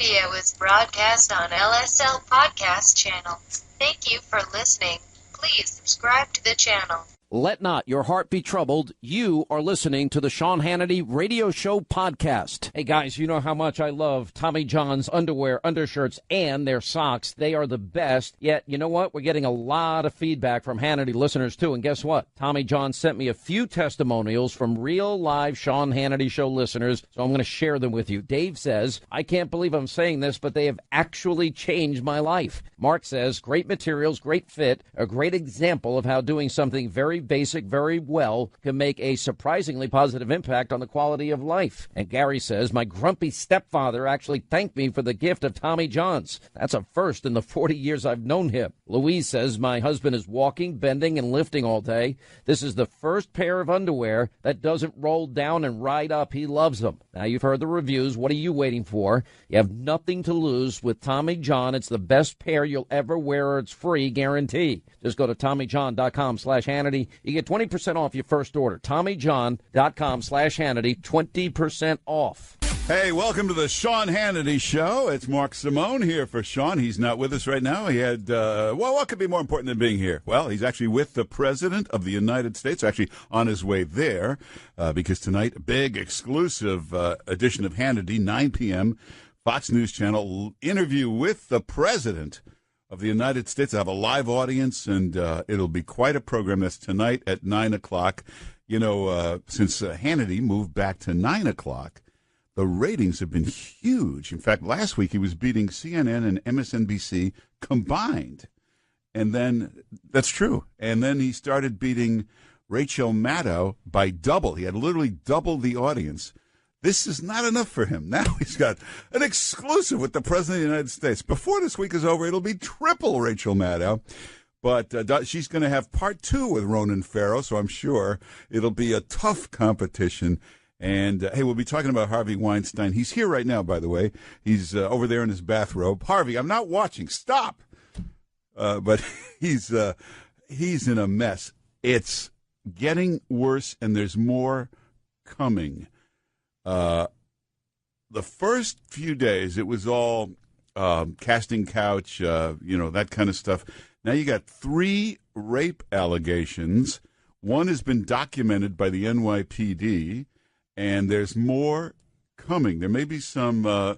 radio is broadcast on LSL Podcast Channel. Thank you for listening. Please subscribe to the channel. Let not your heart be troubled. You are listening to the Sean Hannity Radio Show podcast. Hey, guys, you know how much I love Tommy John's underwear, undershirts, and their socks. They are the best. Yet, you know what? We're getting a lot of feedback from Hannity listeners, too. And guess what? Tommy John sent me a few testimonials from real live Sean Hannity Show listeners, so I'm going to share them with you. Dave says, I can't believe I'm saying this, but they have actually changed my life. Mark says, great materials, great fit, a great example of how doing something very basic very well can make a surprisingly positive impact on the quality of life. And Gary says, my grumpy stepfather actually thanked me for the gift of Tommy John's. That's a first in the 40 years I've known him. Louise says, my husband is walking, bending, and lifting all day. This is the first pair of underwear that doesn't roll down and ride up. He loves them. Now, you've heard the reviews. What are you waiting for? You have nothing to lose with Tommy John. It's the best pair you'll ever wear, or it's free, guarantee. Just go to TommyJohn.com/Hannity. You get 20% off your first order. TommyJohn.com/Hannity, 20% off. Hey, welcome to the Sean Hannity Show. It's Mark Simone here for Sean. He's not with us right now. He had, what could be more important than being here? Well, he's actually with the President of the United States, actually on his way there, because tonight, a big exclusive edition of Hannity, 9 p.m., Fox News Channel, interview with the President of the United States. I have a live audience, and it'll be quite a program. That's tonight at 9 o'clock. You know, since Hannity moved back to 9 o'clock, the ratings have been huge. In fact, last week he was beating CNN and MSNBC combined. And then, that's true. And then he started beating Rachel Maddow by double. He had literally double the audience. This is not enough for him. Now he's got an exclusive with the President of the United States. Before this week is over, it'll be triple Rachel Maddow. But she's going to have part two with Ronan Farrow, so I'm sure it'll be a tough competition. And, hey, we'll be talking about Harvey Weinstein. He's here right now, by the way. He's over there in his bathrobe. Harvey, I'm not watching. Stop! But he's in a mess. It's getting worse, and there's more coming. The first few days, it was all casting couch, that kind of stuff. Now you got 3 rape allegations. One has been documented by the NYPD, and there's more coming. There may be some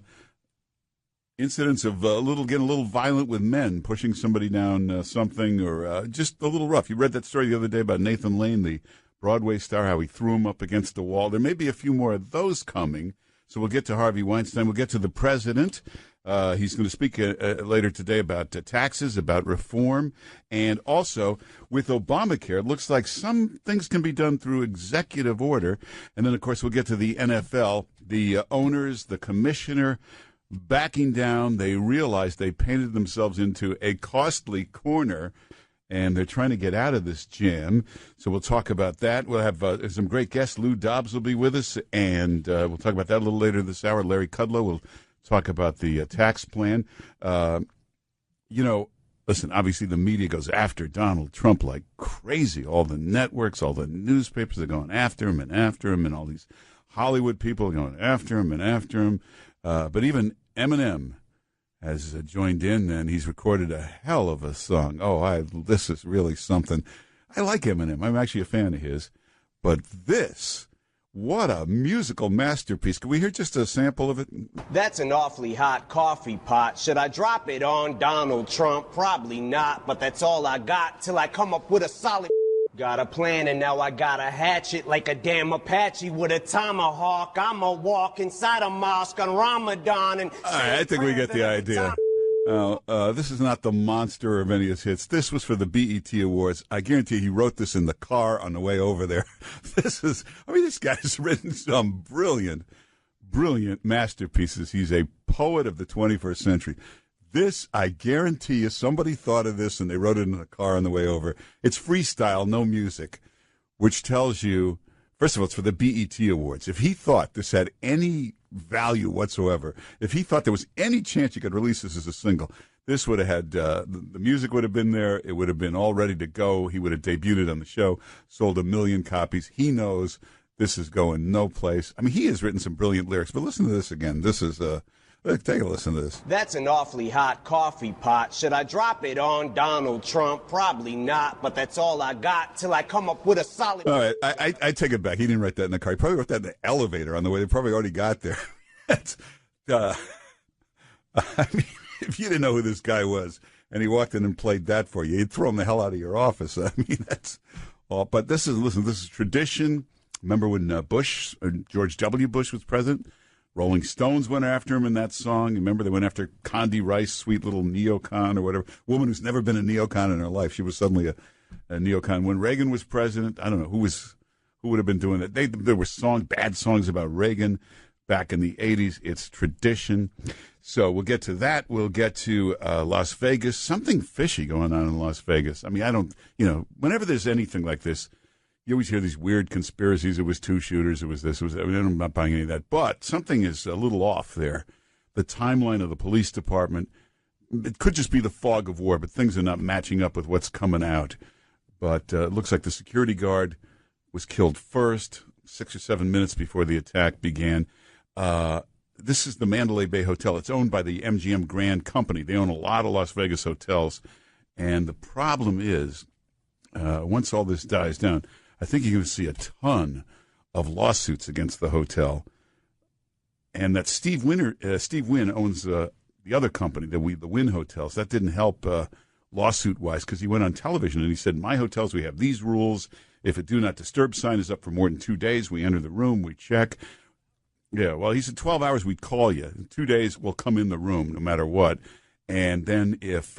incidents of getting a little violent with men, pushing somebody down something, or just a little rough. You read that story the other day about Nathan Lane, the Broadway star, how he threw him up against the wall. There may be a few more of those coming. So we'll get to Harvey Weinstein. We'll get to the president. He's going to speak later today about taxes, about reform, and also with Obamacare. It looks like some things can be done through executive order. And then, of course, we'll get to the NFL, the owners, the commissioner backing down. They realized they painted themselves into a costly corner, and they're trying to get out of this jam. So we'll talk about that. We'll have some great guests. Lou Dobbs will be with us, and we'll talk about that a little later this hour. Larry Kudlow will talk about the tax plan. Listen, obviously the media goes after Donald Trump like crazy. All the networks, all the newspapers are going after him, and all these Hollywood people are going after him and after him. But even Eminem has joined in, and he's recorded a hell of a song. This is really something. I like Eminem. I'm actually a fan of his. But this, what a musical masterpiece. Can we hear just a sample of it? That's an awfully hot coffee pot. Should I drop it on Donald Trump? Probably not, but that's all I got till I come up with a solid... Got a plan, and now I got a hatchet like a damn Apache with a tomahawk. I'ma walk inside a mosque on Ramadan and... All right, I think we get the idea. This is not the monster of any of his hits. This was for the BET Awards. I guarantee he wrote this in the car on the way over there. This guy's written some brilliant masterpieces. He's a poet of the 21st century. This, I guarantee you, somebody thought of this and they wrote it in the car on the way over. It's freestyle, no music, which tells you, first of all, it's for the BET Awards. If he thought this had any value whatsoever, if he thought there was any chance you could release this as a single, this would have had, the music would have been there. It would have been all ready to go. He would have debuted it on the show, sold 1 million copies. He knows this is going no place. I mean, he has written some brilliant lyrics, but listen to this again. This is Look, take a listen to this. That's an awfully hot coffee pot. Should I drop it on Donald Trump? Probably not, but that's all I got till I come up with a solid... All right, I take it back. He didn't write that in the car. He probably wrote that in the elevator on the way. They probably already got there. That's, I mean, if you didn't know who this guy was and he walked in and played that for you, you'd throw him the hell out of your office. I mean, that's all. But this is tradition. Remember when George W. Bush was president? Rolling Stones went after him in that song. Remember they went after Condi Rice, sweet little neocon or whatever. Woman who's never been a neocon in her life. She was suddenly a neocon. When Reagan was president, I don't know who would have been doing that. There were bad songs about Reagan back in the 80s. It's tradition. So we'll get to that. We'll get to Las Vegas. Something fishy going on in Las Vegas. I mean, whenever there's anything like this, you always hear these weird conspiracies. It was two shooters. It was this. I'm not buying any of that. But something is a little off there. The timeline of the police department, it could just be the fog of war, but things are not matching up with what's coming out. But it looks like the security guard was killed first, 6 or 7 minutes before the attack began. This is the Mandalay Bay Hotel. It's owned by the MGM Grand Company. They own a lot of Las Vegas hotels. And the problem is, once all this dies down, I think you're going to see a ton of lawsuits against the hotel. And that Steve Wynn owns the other company, the Wynn Hotels. That didn't help lawsuit-wise because he went on television and he said, my hotels, we have these rules. If a do not disturb sign is up for more than 2 days, we enter the room, we check. Yeah, well, he said 12 hours, we'd call you. In 2 days, we'll come in the room no matter what. And then if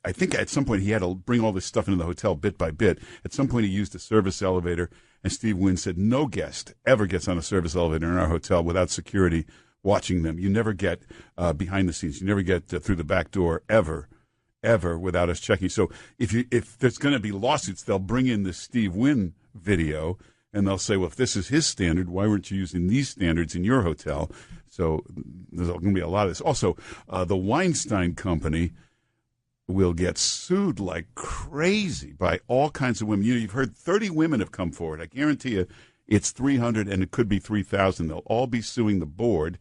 I think at some point he had to bring all this stuff into the hotel bit by bit. At some point he used a service elevator, and Steve Wynn said no guest ever gets on a service elevator in our hotel without security watching them. You never get behind the scenes. You never get through the back door ever without us checking. So if there's going to be lawsuits, they'll bring in this Steve Wynn video, and they'll say, well, if this is his standard, why weren't you using these standards in your hotel? So there's going to be a lot of this. Also, the Weinstein Company will get sued like crazy by all kinds of women. You've heard 30 women have come forward. I guarantee you it's 300 and it could be 3,000. They'll all be suing the board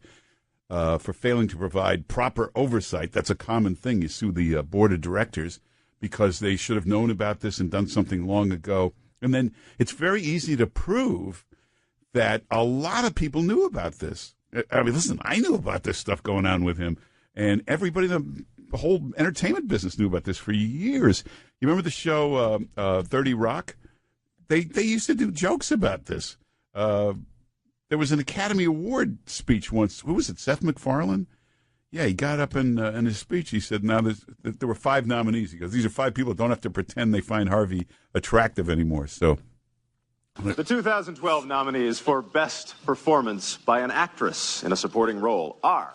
for failing to provide proper oversight. That's a common thing. You sue the board of directors because they should have known about this and done something long ago. And then it's very easy to prove that a lot of people knew about this. I mean, listen, I knew about this stuff going on with him, and everybody in the whole entertainment business knew about this for years. You remember the show 30 Rock? They used to do jokes about this. There was an Academy Award speech once. Who was it, Seth MacFarlane? Yeah, he got up in his speech. He said, now there were 5 nominees. He goes, these are 5 people that don't have to pretend they find Harvey attractive anymore. So, the 2012 nominees for Best Performance by an Actress in a Supporting Role are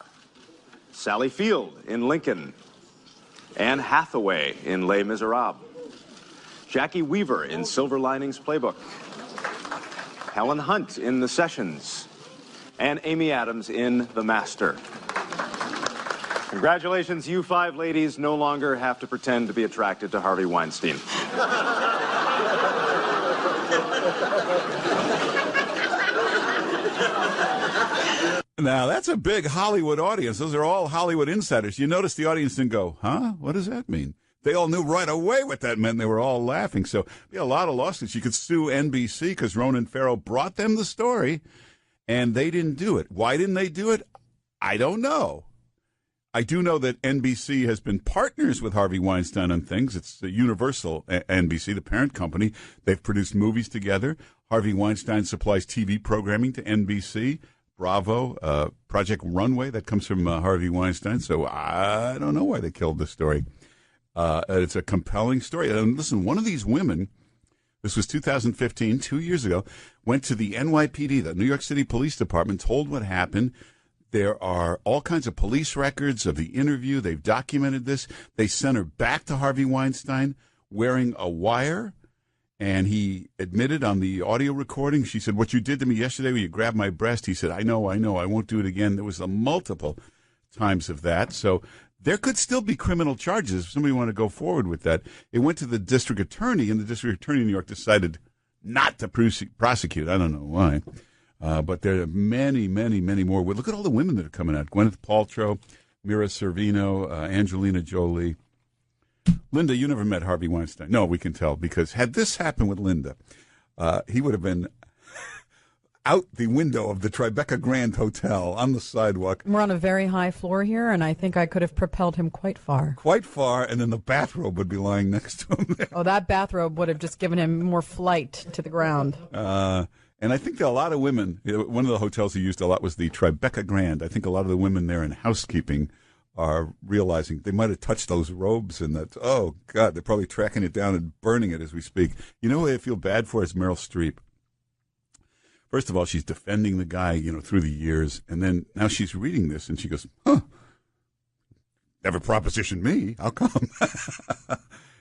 Sally Field in Lincoln, Anne Hathaway in Les Miserables, Jackie Weaver in Silver Linings Playbook, Helen Hunt in The Sessions, and Amy Adams in The Master. Congratulations, you 5 ladies no longer have to pretend to be attracted to Harvey Weinstein. Now, that's a big Hollywood audience. Those are all Hollywood insiders. You notice the audience didn't go, huh? What does that mean? They all knew right away what that meant. They were all laughing. So a lot of lawsuits. You could sue NBC because Ronan Farrow brought them the story, and they didn't do it. Why didn't they do it? I don't know. I do know that NBC has been partners with Harvey Weinstein on things. It's Universal NBC, the parent company. They've produced movies together. Harvey Weinstein supplies TV programming to NBC. Bravo, Project Runway, that comes from Harvey Weinstein. So I don't know why they killed this story. It's a compelling story. And listen, one of these women, this was 2015, 2 years ago, went to the NYPD, the New York City Police Department, told what happened. There are all kinds of police records of the interview. They've documented this. They sent her back to Harvey Weinstein wearing a wire, and he admitted on the audio recording. She said, what you did to me yesterday when you grabbed my breast, he said, I know, I won't do it again. There was a multiple times of that. So there could still be criminal charges if somebody wanted to go forward with that. It went to the district attorney, and the district attorney in New York decided not to prosecute. I don't know why. But there are many, many, many more. Well, look at all the women that are coming out. Gwyneth Paltrow, Mira Sorvino, Angelina Jolie. Linda, you never met Harvey Weinstein. No, we can tell, because had this happened with Linda, he would have been out the window of the Tribeca Grand Hotel on the sidewalk. We're on a very high floor here, and I think I could have propelled him quite far. Quite far, and then the bathrobe would be lying next to him there. Oh, that bathrobe would have just given him more flight to the ground. And I think that a lot of women, one of the hotels he used a lot was the Tribeca Grand. I think a lot of the women there in housekeeping are realizing they might have touched those robes, and that, oh, God, they're probably tracking it down and burning it as we speak. You know who I feel bad for is Meryl Streep. First of all, she's defending the guy, through the years, and then now she's reading this, and she goes, never propositioned me. How come?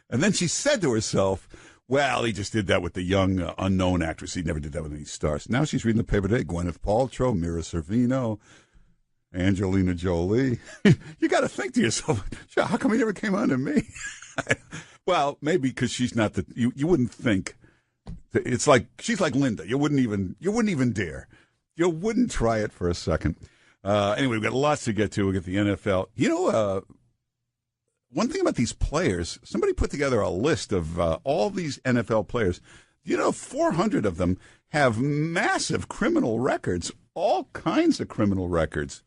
And then she said to herself, well, he just did that with the young, unknown actress. He never did that with any stars. Now she's reading the paper today. Gwyneth Paltrow, Mira Sorvino, Angelina Jolie. You got to think to yourself, how come he never came on to me? Well, maybe because she's not you wouldn't think. It's like she's like Linda. You wouldn't even dare. You wouldn't try it for a second. Anyway, we've got lots to get to. We'll get the NFL. One thing about these players, somebody put together a list of all these NFL players. 400 of them have massive criminal records, all kinds of criminal records.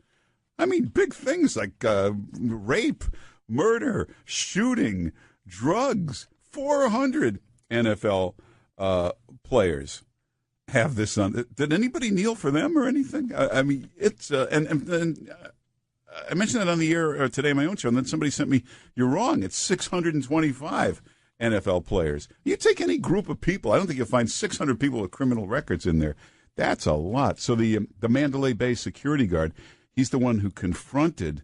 I mean, big things like rape, murder, shooting, drugs. 400 NFL players have this on. Did anybody kneel for them or anything? I mean, it's and I mentioned that on the air today on my own show, and then somebody sent me, you're wrong, it's 625 NFL players. You take any group of people, I don't think you'll find 600 people with criminal records in there. That's a lot. So the Mandalay Bay security guard, he's the one who confronted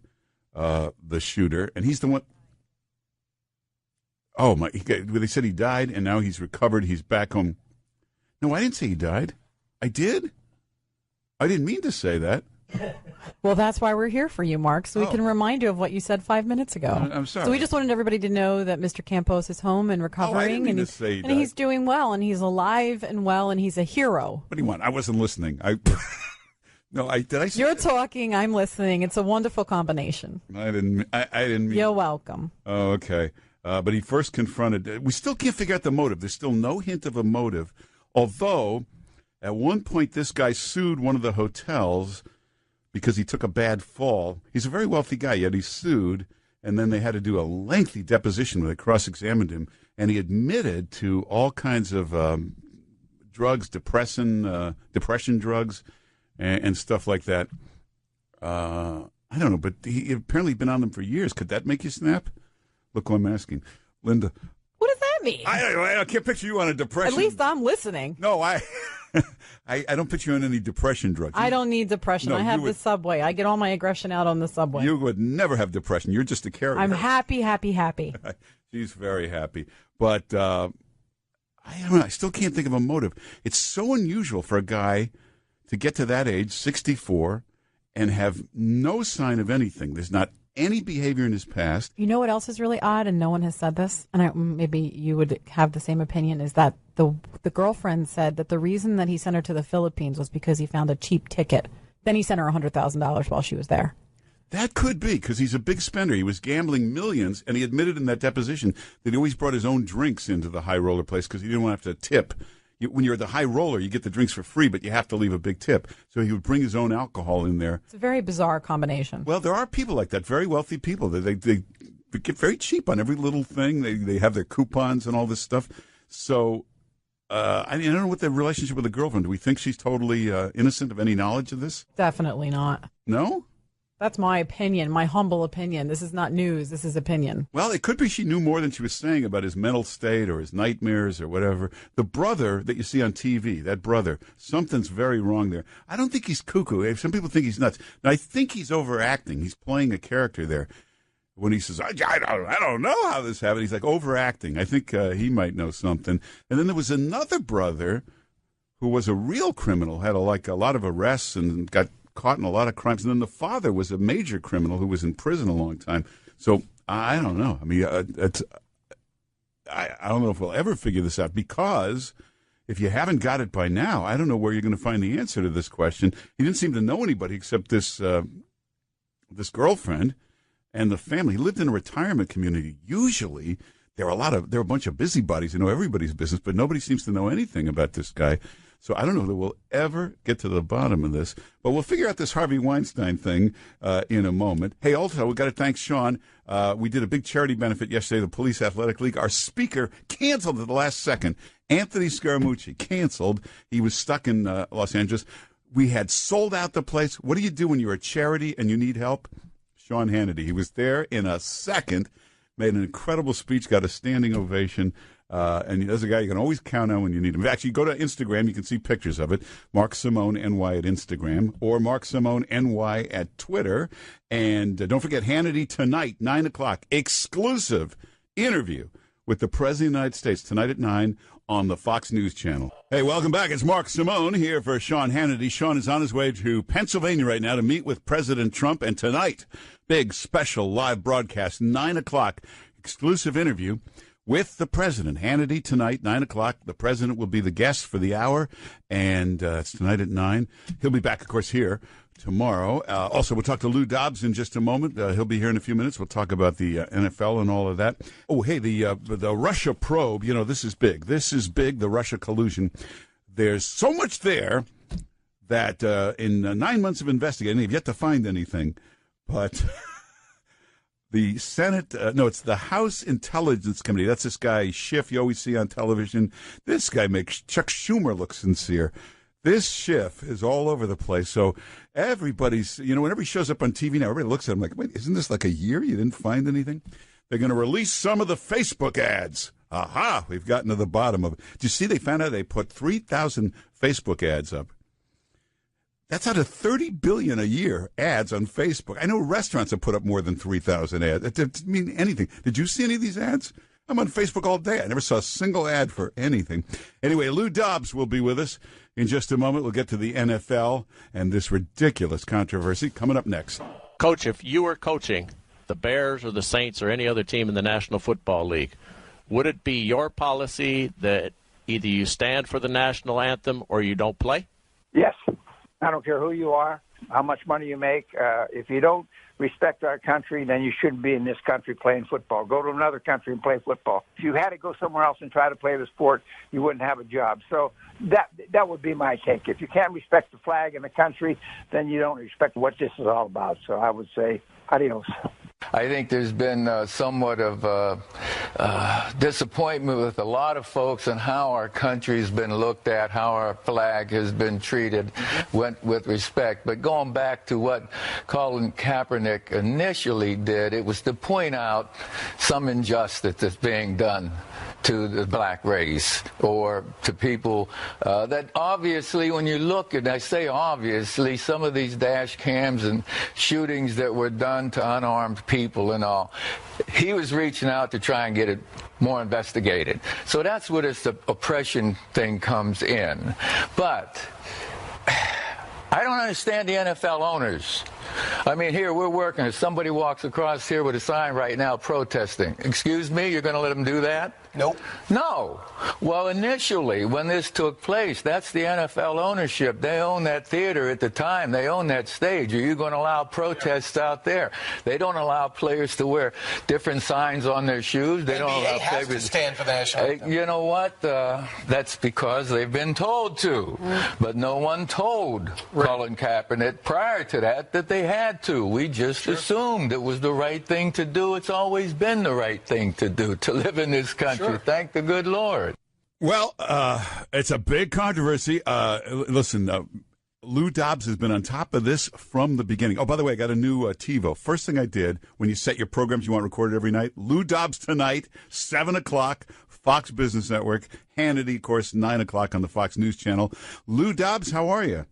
the shooter, and he's the one. Oh, my! They said he died, and now he's recovered. He's back home. No, I didn't say he died. I did? I didn't mean to say that. Well, that's why we're here for you, Mark, so we can remind you of what you said 5 minutes ago. I'm sorry. So we just wanted everybody to know that Mr. Campos is home and recovering. I didn't mean to say and he's doing well, and he's alive and well, and he's a hero. What do you want? I wasn't listening. No, did I say You're talking, I'm listening. It's a wonderful combination. I didn't mean. You're welcome. Oh, okay. But he first confronted. We still can't figure out the motive. There's still no hint of a motive. Although, at one point, this guy sued one of the hotels because he took a bad fall. He's a very wealthy guy, yet he sued. And then they had to do a lengthy deposition where they cross-examined him. And he admitted to all kinds of drugs, depression drugs, and stuff like that. I don't know, but he apparently been on them for years. Could that make you snap? Look who I'm asking. Linda. What does that mean? I can't picture you on a depression. At least I'm listening. No, I don't picture you on any depression drugs. I don't need depression. No, I have the subway. I get all my aggression out on the subway. You would never have depression. You're just a carrier. I'm happy, happy, happy. She's very happy. But I don't know. I still can't think of a motive. It's so unusual for a guy to get to that age, 64, and have no sign of anything. There's not any behavior in his past. You know what else is really odd, and no one has said this, and maybe you would have the same opinion, is that the girlfriend said that the reason that he sent her to the Philippines was because he found a cheap ticket. Then he sent her $100,000 while she was there. That could be, because he's a big spender. He was gambling millions, and he admitted in that deposition that he always brought his own drinks into the high roller place because he didn't want to have to tip. When you're the high roller, you get the drinks for free, but you have to leave a big tip. So he would bring his own alcohol in there. It's a very bizarre combination. Well, there are people like that, very wealthy people. They get very cheap on every little thing. They have their coupons and all this stuff. So I don't know what the relationship with the girlfriend. Do we think she's totally innocent of any knowledge of this? Definitely not. No? That's my opinion, my humble opinion. This is not news. This is opinion. Well, it could be she knew more than she was saying about his mental state or his nightmares or whatever. The brother that you see on TV, that brother, something's very wrong there. I don't think he's cuckoo. Some people think he's nuts. Now, I think he's overacting. He's playing a character there. When he says, I don't know how this happened, he's like overacting. I think he might know something. And then there was another brother who was a real criminal, had a lot of arrests and got caught in a lot of crimes. And then the father was a major criminal who was in prison a long time. So I don't know. I mean, I don't know if we'll ever figure this out because if you haven't got it by now, I don't know where you're going to find the answer to this question. He didn't seem to know anybody except this girlfriend and the family. He lived in a retirement community. Usually, there are a bunch of busybodies who know everybody's business, but nobody seems to know anything about this guy. So I don't know that we'll ever get to the bottom of this, but we'll figure out this Harvey Weinstein thing in a moment. Hey, also, we've got to thank Sean. We did a big charity benefit yesterday, the Police Athletic League. Our speaker canceled at the last second. Anthony Scaramucci canceled. He was stuck in Los Angeles. We had sold out the place. What do you do when you're a charity and you need help? Sean Hannity. He was there in a second, made an incredible speech, got a standing ovation. And there's a guy you can always count on when you need him. Actually, go to Instagram. You can see pictures of it. Mark Simone NY at Instagram or Mark Simone NY at Twitter. And don't forget, Hannity tonight, 9 o'clock, exclusive interview with the President of the United States tonight at 9 on the Fox News Channel. Hey, welcome back. It's Mark Simone here for Sean Hannity. Sean is on his way to Pennsylvania right now to meet with President Trump. And tonight, big special live broadcast, 9 o'clock, exclusive interview with the president. Hannity tonight, 9 o'clock. The president will be the guest for the hour, and it's tonight at 9. He'll be back, of course, here tomorrow. Also, we'll talk to Lou Dobbs in just a moment. He'll be here in a few minutes. We'll talk about the NFL and all of that. Oh, hey, the Russia probe, this is big. This is big, the Russia collusion. There's so much there that in 9 months of investigating, they've yet to find anything, but... The Senate, it's the House Intelligence Committee. That's this guy, Schiff, you always see on television. This guy makes Chuck Schumer look sincere. This Schiff is all over the place. So everybody's, whenever he shows up on TV now, everybody looks at him like, wait, isn't this like a year? You didn't find anything? They're going to release some of the Facebook ads. Aha, we've gotten to the bottom of it. Did you see they found out they put 3,000 Facebook ads up? That's out of $30 billion a year ads on Facebook. I know restaurants have put up more than 3,000 ads. It didn't mean anything. Did you see any of these ads? I'm on Facebook all day. I never saw a single ad for anything. Anyway, Lou Dobbs will be with us in just a moment. We'll get to the NFL and this ridiculous controversy coming up next. Coach, if you were coaching the Bears or the Saints or any other team in the National Football League, would it be your policy that either you stand for the national anthem or you don't play? Yes. I don't care who you are, how much money you make. If you don't respect our country, then you shouldn't be in this country playing football. Go to another country and play football. If you had to go somewhere else and try to play the sport, you wouldn't have a job. So that would be my take. If you can't respect the flag and the country, then you don't respect what this is all about. So I would say adios. I think there's been somewhat of disappointment with a lot of folks in how our country's been looked at, how our flag has been treated with respect. But going back to what Colin Kaepernick initially did, it was to point out some injustice that's being done to the black race or to people that obviously, when you look, and I say obviously, some of these dash cams and shootings that were done to unarmed people and all, he was reaching out to try and get it more investigated. So that's where this oppression thing comes in. But I don't understand the NFL owners. I mean, here we're working. If somebody walks across here with a sign right now protesting, excuse me, you're going to let them do that? Nope. No. Well, initially, when this took place, that's the NFL ownership. They own that theater at the time. They own that stage. Are you going to allow protests out there? They don't allow players to wear different signs on their shoes. They don't allow players to stand for the national anthem. You know what? That's because they've been told to. But no one told Colin Kaepernick prior to that they had to. We just assumed it was the right thing to do. It's always been the right thing to do, to live in this country. Thank the good Lord. Well, it's a big controversy. Listen, Lou Dobbs has been on top of this from the beginning. Oh, by the way, I got a new TiVo. First thing I did when you set your programs you want recorded every night, Lou Dobbs tonight, 7 o'clock, Fox Business Network. Hannity, of course, 9 o'clock on the Fox News Channel. Lou Dobbs, how are you?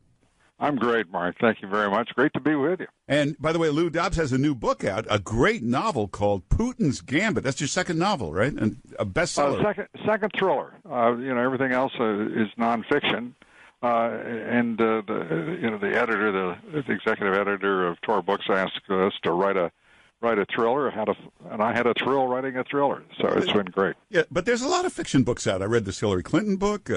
I'm great, Mark. Thank you very much. Great to be with you. And, by the way, Lou Dobbs has a new book out, a great novel called Putin's Gambit. That's your second novel, right? And a bestseller. Second thriller. Everything else is nonfiction. The editor, the executive editor of Tor Books asked us to write a thriller, and I had a thrill writing a thriller. So it's been great. Yeah, but there's a lot of fiction books out. I read this Hillary Clinton book.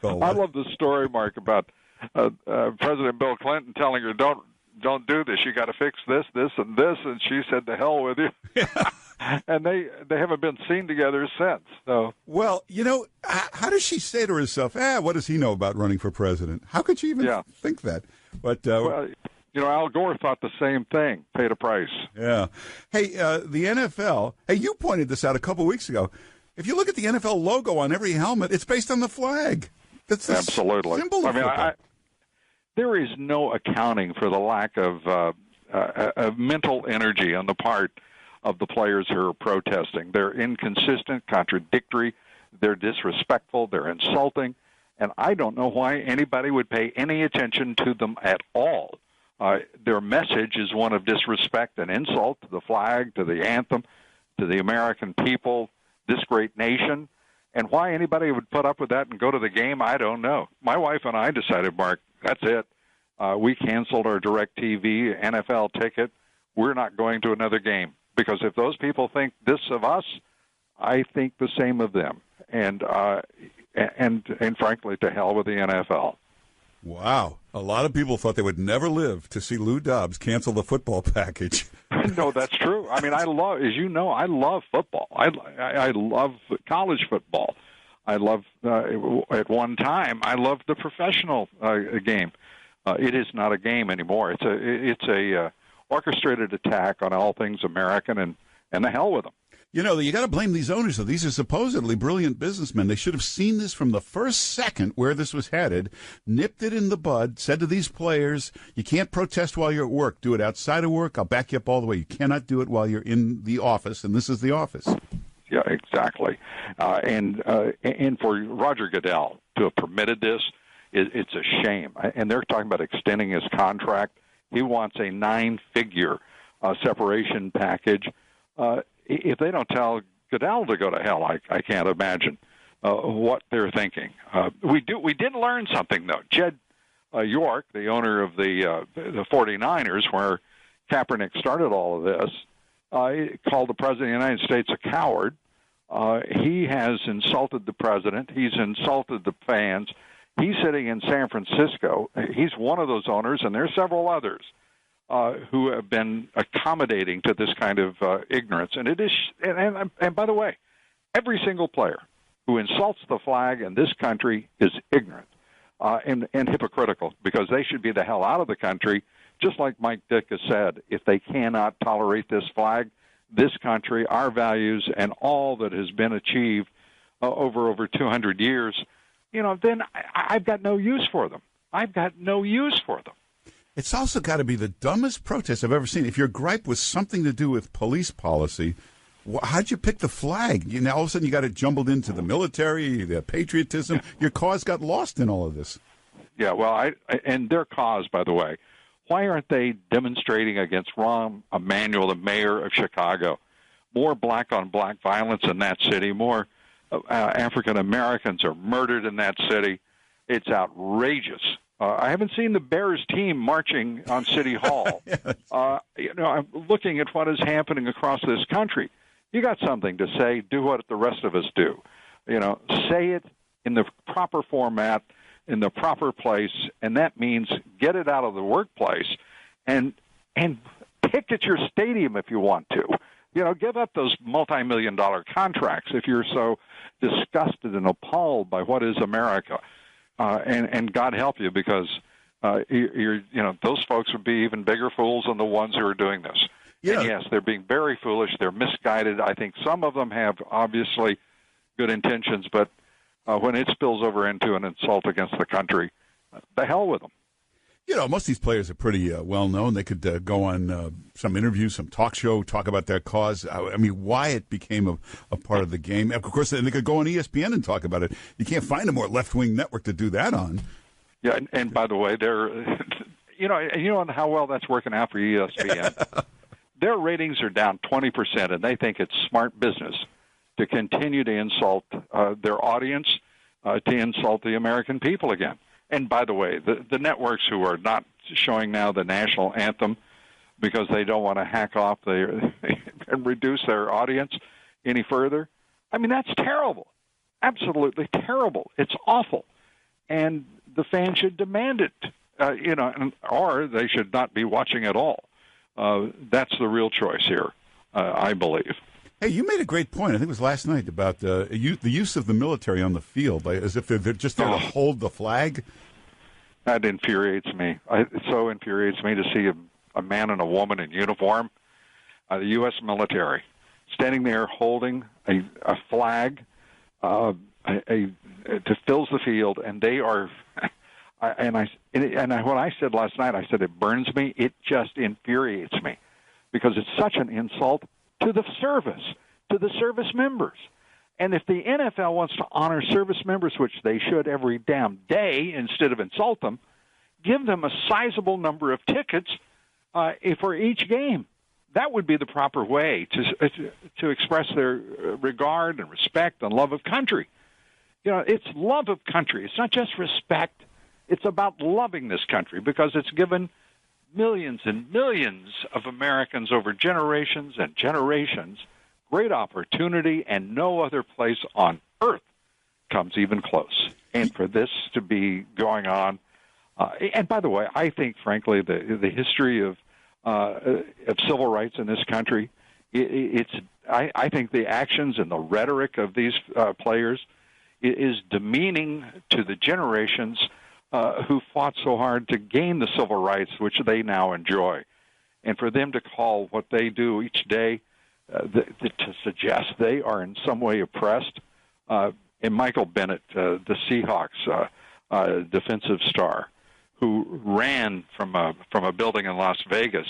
I love the story, Mark, about President Bill Clinton telling her, don't do this. You got to fix this, this, and this. And she said, "To hell with you." And they haven't been seen together since. So, well, how does she say to herself, what does he know about running for president? How could she even think that? But well, Al Gore thought the same thing, paid a price. Yeah. Hey, the NFL, you pointed this out a couple weeks ago. If you look at the NFL logo on every helmet, it's based on the flag. That's absolutely. Symbol of football. There is no accounting for the lack of mental energy on the part of the players who are protesting. They're inconsistent, contradictory, they're disrespectful, they're insulting, and I don't know why anybody would pay any attention to them at all. Their message is one of disrespect and insult to the flag, to the anthem, to the American people, this great nation. And why anybody would put up with that and go to the game, I don't know. My wife and I decided, Mark, that's it. We canceled our DirecTV NFL ticket. We're not going to another game. Because if those people think this of us, I think the same of them. And frankly, to hell with the NFL. Wow. A lot of people thought they would never live to see Lou Dobbs cancel the football package. No, that's true. I mean, I love football. I love college football. I love, at one time, I loved the professional game. It is not a game anymore. It's a orchestrated attack on all things American, and the hell with them. You got to blame these owners, though. These are supposedly brilliant businessmen. They should have seen this from the first second where this was headed, nipped it in the bud, said to these players, you can't protest while you're at work. Do it outside of work. I'll back you up all the way. You cannot do it while you're in the office, and this is the office. Yeah, exactly. And for Roger Goodell to have permitted this, it's a shame. And they're talking about extending his contract. He wants a 9-figure separation package. If they don't tell Goodell to go to hell, I can't imagine what they're thinking. We did learn something, though. Jed York, the owner of the 49ers, where Kaepernick started all of this, called the President of the United States a coward. He has insulted the president. He's insulted the fans. He's sitting in San Francisco. He's one of those owners, and there's several others who have been accommodating to this kind of ignorance. And it is, and by the way, every single player who insults the flag in this country is ignorant and hypocritical, because they should be the hell out of the country. Just like Mike Dick has said, if they cannot tolerate this flag, this country, our values, and all that has been achieved over 200 years, then I've got no use for them. I've got no use for them. It's also got to be the dumbest protest I've ever seen. If your gripe was something to do with police policy, how'd you pick the flag? All of a sudden you got it jumbled into the military, the patriotism. Your cause got lost in all of this. Yeah, well, and their cause, by the way, why aren't they demonstrating against Rahm Emanuel, the mayor of Chicago? More black-on-black violence in that city, more African Americans are murdered in that city. It's outrageous. I haven't seen the Bears team marching on City Hall. Yes. I'm looking at what is happening across this country. You got something to say, do what the rest of us do. Say it in the proper format, in the proper place, and that means get it out of the workplace and picket your stadium if you want to. Give up those multi-million-dollar contracts if you're so disgusted and appalled by what is America. And God help you, because those folks would be even bigger fools than the ones who are doing this. Yeah. And yes, they're being very foolish. They're misguided. I think some of them have obviously good intentions, but when it spills over into an insult against the country, the hell with them. Most of these players are pretty well-known. They could go on some interview, some talk show, talk about their cause. I mean, why it became a part of the game. Of course, they could go on ESPN and talk about it. You can't find a more left-wing network to do that on. Yeah, and by the way, they're, how well that's working out for ESPN. Their ratings are down 20%, and they think it's smart business to continue to insult their audience, to insult the American people again. And by the way, the networks who are not showing now the national anthem because they don't want to hack off and reduce their audience any further, I mean, that's terrible. Absolutely terrible. It's awful. and the fans should demand it, or they should not be watching at all. That's the real choice here, I believe. Hey, you made a great point. I think it was last night about the use of the military on the field, as if they're just there to hold the flag. That infuriates me. It so infuriates me to see a man and a woman in uniform, the U.S. military, standing there holding a flag that fills the field, and they are. When I said last night, I said it burns me. It just infuriates me because it's such an insult to the service, to the service members. And if the NFL wants to honor service members, which they should every damn day instead of insult them, give them a sizable number of tickets for each game. That would be the proper way to express their regard and respect and love of country. It's love of country. It's not just respect. It's about loving this country because it's given millions and millions of Americans over generations and generations great opportunity, and no other place on earth comes even close. And for this to be going on, and by the way, I think, frankly, the history of civil rights in this country, I think the actions and the rhetoric of these players is demeaning to the generations who fought so hard to gain the civil rights which they now enjoy. And for them to call what they do each day to suggest they are in some way oppressed, and Michael Bennett, the Seahawks defensive star, who ran from a building in Las Vegas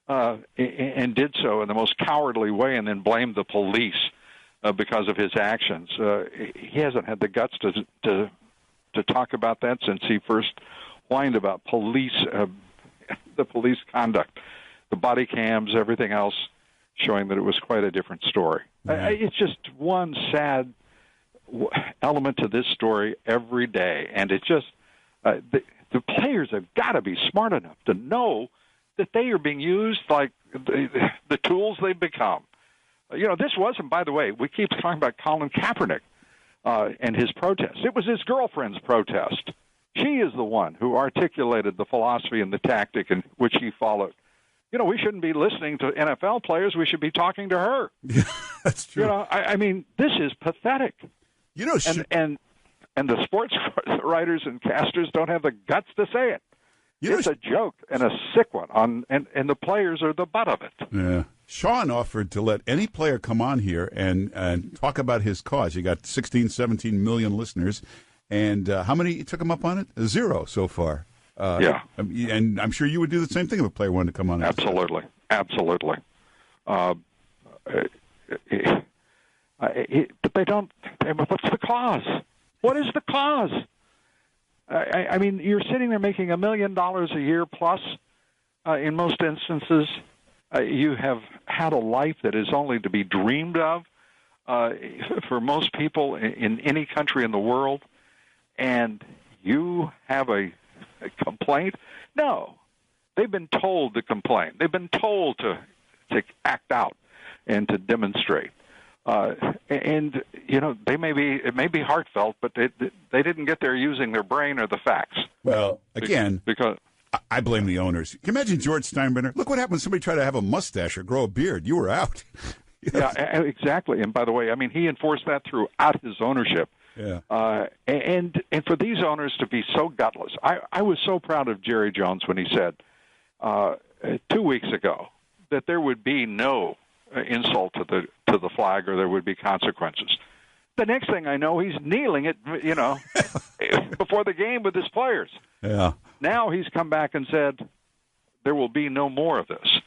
and did so in the most cowardly way and then blamed the police because of his actions. He hasn't had the guts to talk about that since he first whined about the police conduct, the body cams, everything else, showing that it was quite a different story. It's just one sad element to this story every day, and it's just the players have got to be smart enough to know that they are being used like the tools they've become. This wasn't, by the way, we keep talking about Colin Kaepernick and his protest. It was his girlfriend's protest. She is the one who articulated the philosophy and the tactic in which he followed. We shouldn't be listening to NFL players. We should be talking to her. Yeah, that's true. I mean, this is pathetic. And the sports writers and casters don't have the guts to say it. It's a joke and a sick one, and the players are the butt of it. Yeah. Sean offered to let any player come on here and talk about his cause. You got 16, 17 million listeners. And how many took him up on it? 0 so far. Yeah. And I'm sure you would do the same thing if a player wanted to come on. Absolutely. Absolutely. But they don't. What's the cause? What is the cause? I mean, you're sitting there making $1 million a year plus. In most instances, you have had a life that is only to be dreamed of for most people in any country in the world, and you have a complaint? No. They've been told to complain. They've been told to act out and to demonstrate. And it may be heartfelt, but they didn't get there using their brain or the facts. Well, again, because I blame the owners. Can you imagine George Steinbrenner? Look what happened when somebody tried to have a mustache or grow a beard. You were out. Yeah, exactly. And by the way, I mean, he enforced that throughout his ownership. Yeah. And for these owners to be so gutless, I was so proud of Jerry Jones when he said 2 weeks ago that there would be no insult to the flag or there would be consequences. The next thing I know, he's kneeling it, before the game with his players. Yeah. Now he's come back and said there will be no more of this.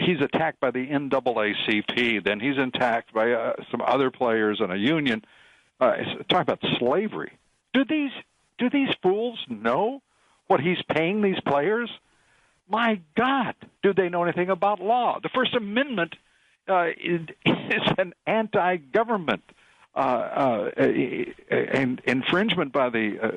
He's attacked by the NAACP. Then he's attacked by some other players and a union. Talk about slavery. Do these fools know what he's paying these players? My God, do they know anything about law? The First Amendment is an anti-government and infringement by the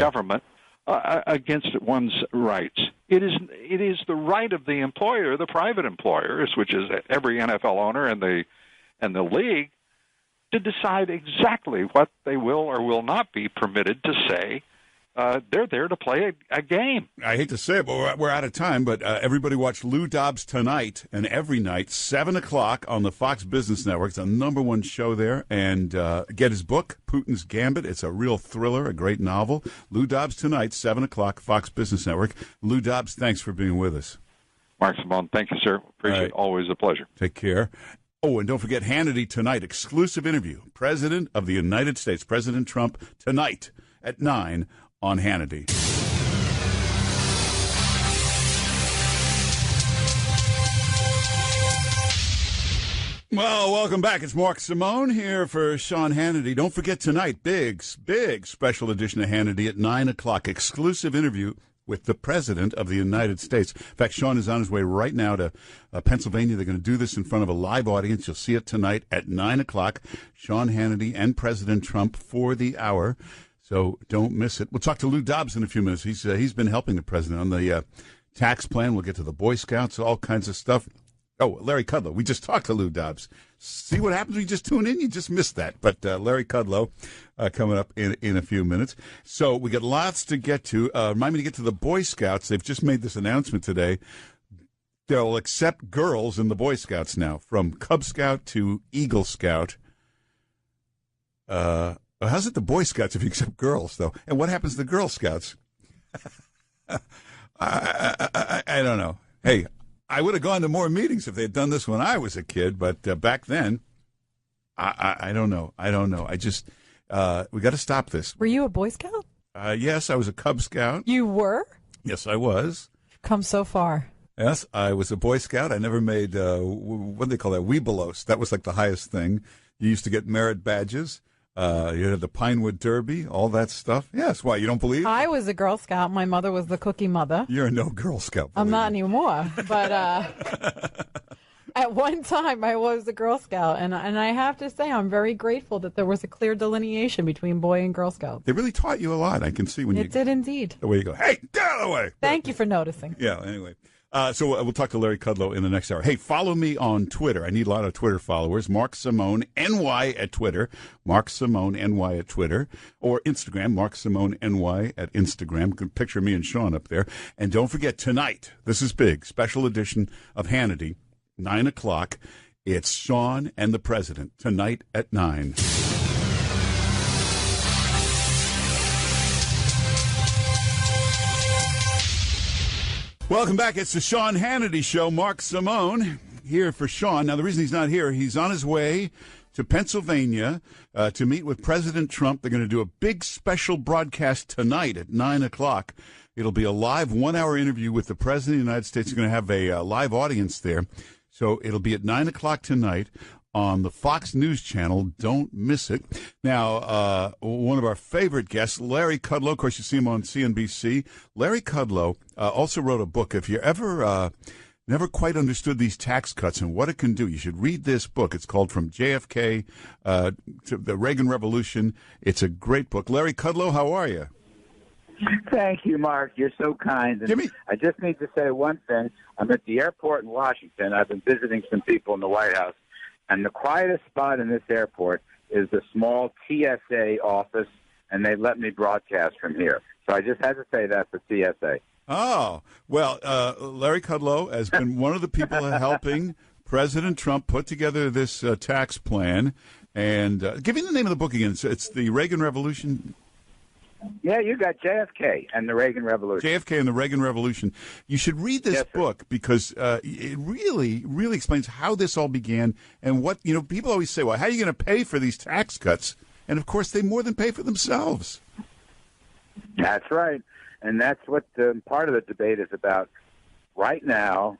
government against one's rights. It is the right of the employer, the private employers, which is every NFL owner and the league, to decide exactly what they will or will not be permitted to say they're there to play a game. I hate to say it, but we're out of time. But everybody watch Lou Dobbs tonight and every night, 7 o'clock on the Fox Business Network. It's the #1 show there. And get his book, Putin's Gambit. It's a real thriller, a great novel. Lou Dobbs tonight, 7 o'clock, Fox Business Network. Lou Dobbs, thanks for being with us. Mark Simone, thank you, sir. Appreciate it. Always a pleasure. Take care. Oh, and don't forget Hannity tonight, exclusive interview. President of the United States, President Trump, tonight at 9 on Hannity. Well, welcome back. It's Mark Simone here for Sean Hannity. Don't forget tonight, big special edition of Hannity at 9 o'clock, exclusive interview with the President of the United States. In fact, Sean is on his way right now to Pennsylvania. They're going to do this in front of a live audience. You'll see it tonight at 9 o'clock. Sean Hannity and President Trump for the hour. So don't miss it. We'll talk to Lou Dobbs in a few minutes. He's been helping the president on the tax plan. We'll get to the Boy Scouts, all kinds of stuff. Oh, Larry Kudlow. We just talked to Lou Dobbs. See what happens when you just tune in? You just missed that. But Larry Kudlow coming up in a few minutes. So we got lots to get to. Remind me to get to the Boy Scouts. They've just made this announcement today. They'll accept girls in the Boy Scouts now, from Cub Scout to Eagle Scout. How's it the Boy Scouts if you accept girls, though? And what happens to the Girl Scouts? I don't know. Hey, I would have gone to more meetings if they had done this when I was a kid, but back then, I don't know. I just, we got to stop this. Were you a Boy Scout? Yes, I was a Cub Scout. You were? Yes, I was. Come so far. Yes, I was a Boy Scout. I never made, what do they call that, Weebelos. That was like the highest thing. You used to get merit badges. You had the Pinewood Derby, all that stuff. Yes, why, you don't believe? I was a Girl Scout. My mother was the cookie mother. You're no Girl Scout. I'm not anymore. But at one time, I was a Girl Scout. And I have to say, I'm very grateful that there was a clear delineation between Boy and Girl Scouts. They really taught you a lot. I can see when It did indeed. The way you go, hey, get out of the way. Thank you for noticing. Yeah, anyway. So we'll talk to Larry Kudlow in the next hour. Hey, follow me on Twitter. I need a lot of Twitter followers. Mark Simone, NY at Twitter. Mark Simone, NY at Twitter. Or Instagram, Mark Simone, NY at Instagram. You can picture me and Sean up there. And don't forget, tonight, this is big, special edition of Hannity, 9 o'clock. It's Sean and the President, tonight at 9. Welcome back. It's the Sean Hannity Show. Mark Simone here for Sean. Now, the reason he's not here, he's on his way to Pennsylvania to meet with President Trump. They're going to do a big special broadcast tonight at 9 o'clock. It'll be a live 1-hour interview with the President of the United States. He's going to have a live audience there. So it'll be at 9 o'clock tonight on the Fox News Channel. Don't miss it. Now, one of our favorite guests, Larry Kudlow. Of course, you see him on CNBC. Larry Kudlow also wrote a book. If you ever never quite understood these tax cuts and what it can do, you should read this book. It's called From JFK to the Reagan Revolution. It's a great book. Larry Kudlow, how are you? Thank you, Mark. You're so kind. And I just need to say one thing. I'm at the airport in Washington. I've been visiting some people in the White House. And the quietest spot in this airport is the small TSA office, and they let me broadcast from here. So I just had to say that for TSA. Oh, well, Larry Kudlow has been one of the people helping President Trump put together this tax plan. And give me the name of the book again. It's the Reagan Revolution. Yeah, you got JFK and the Reagan Revolution. JFK and the Reagan Revolution. You should read this book because it really, really explains how this all began and what, people always say, well, how are you going to pay for these tax cuts? And, of course, they more than pay for themselves. That's right. And that's what part of the debate is about. Right now,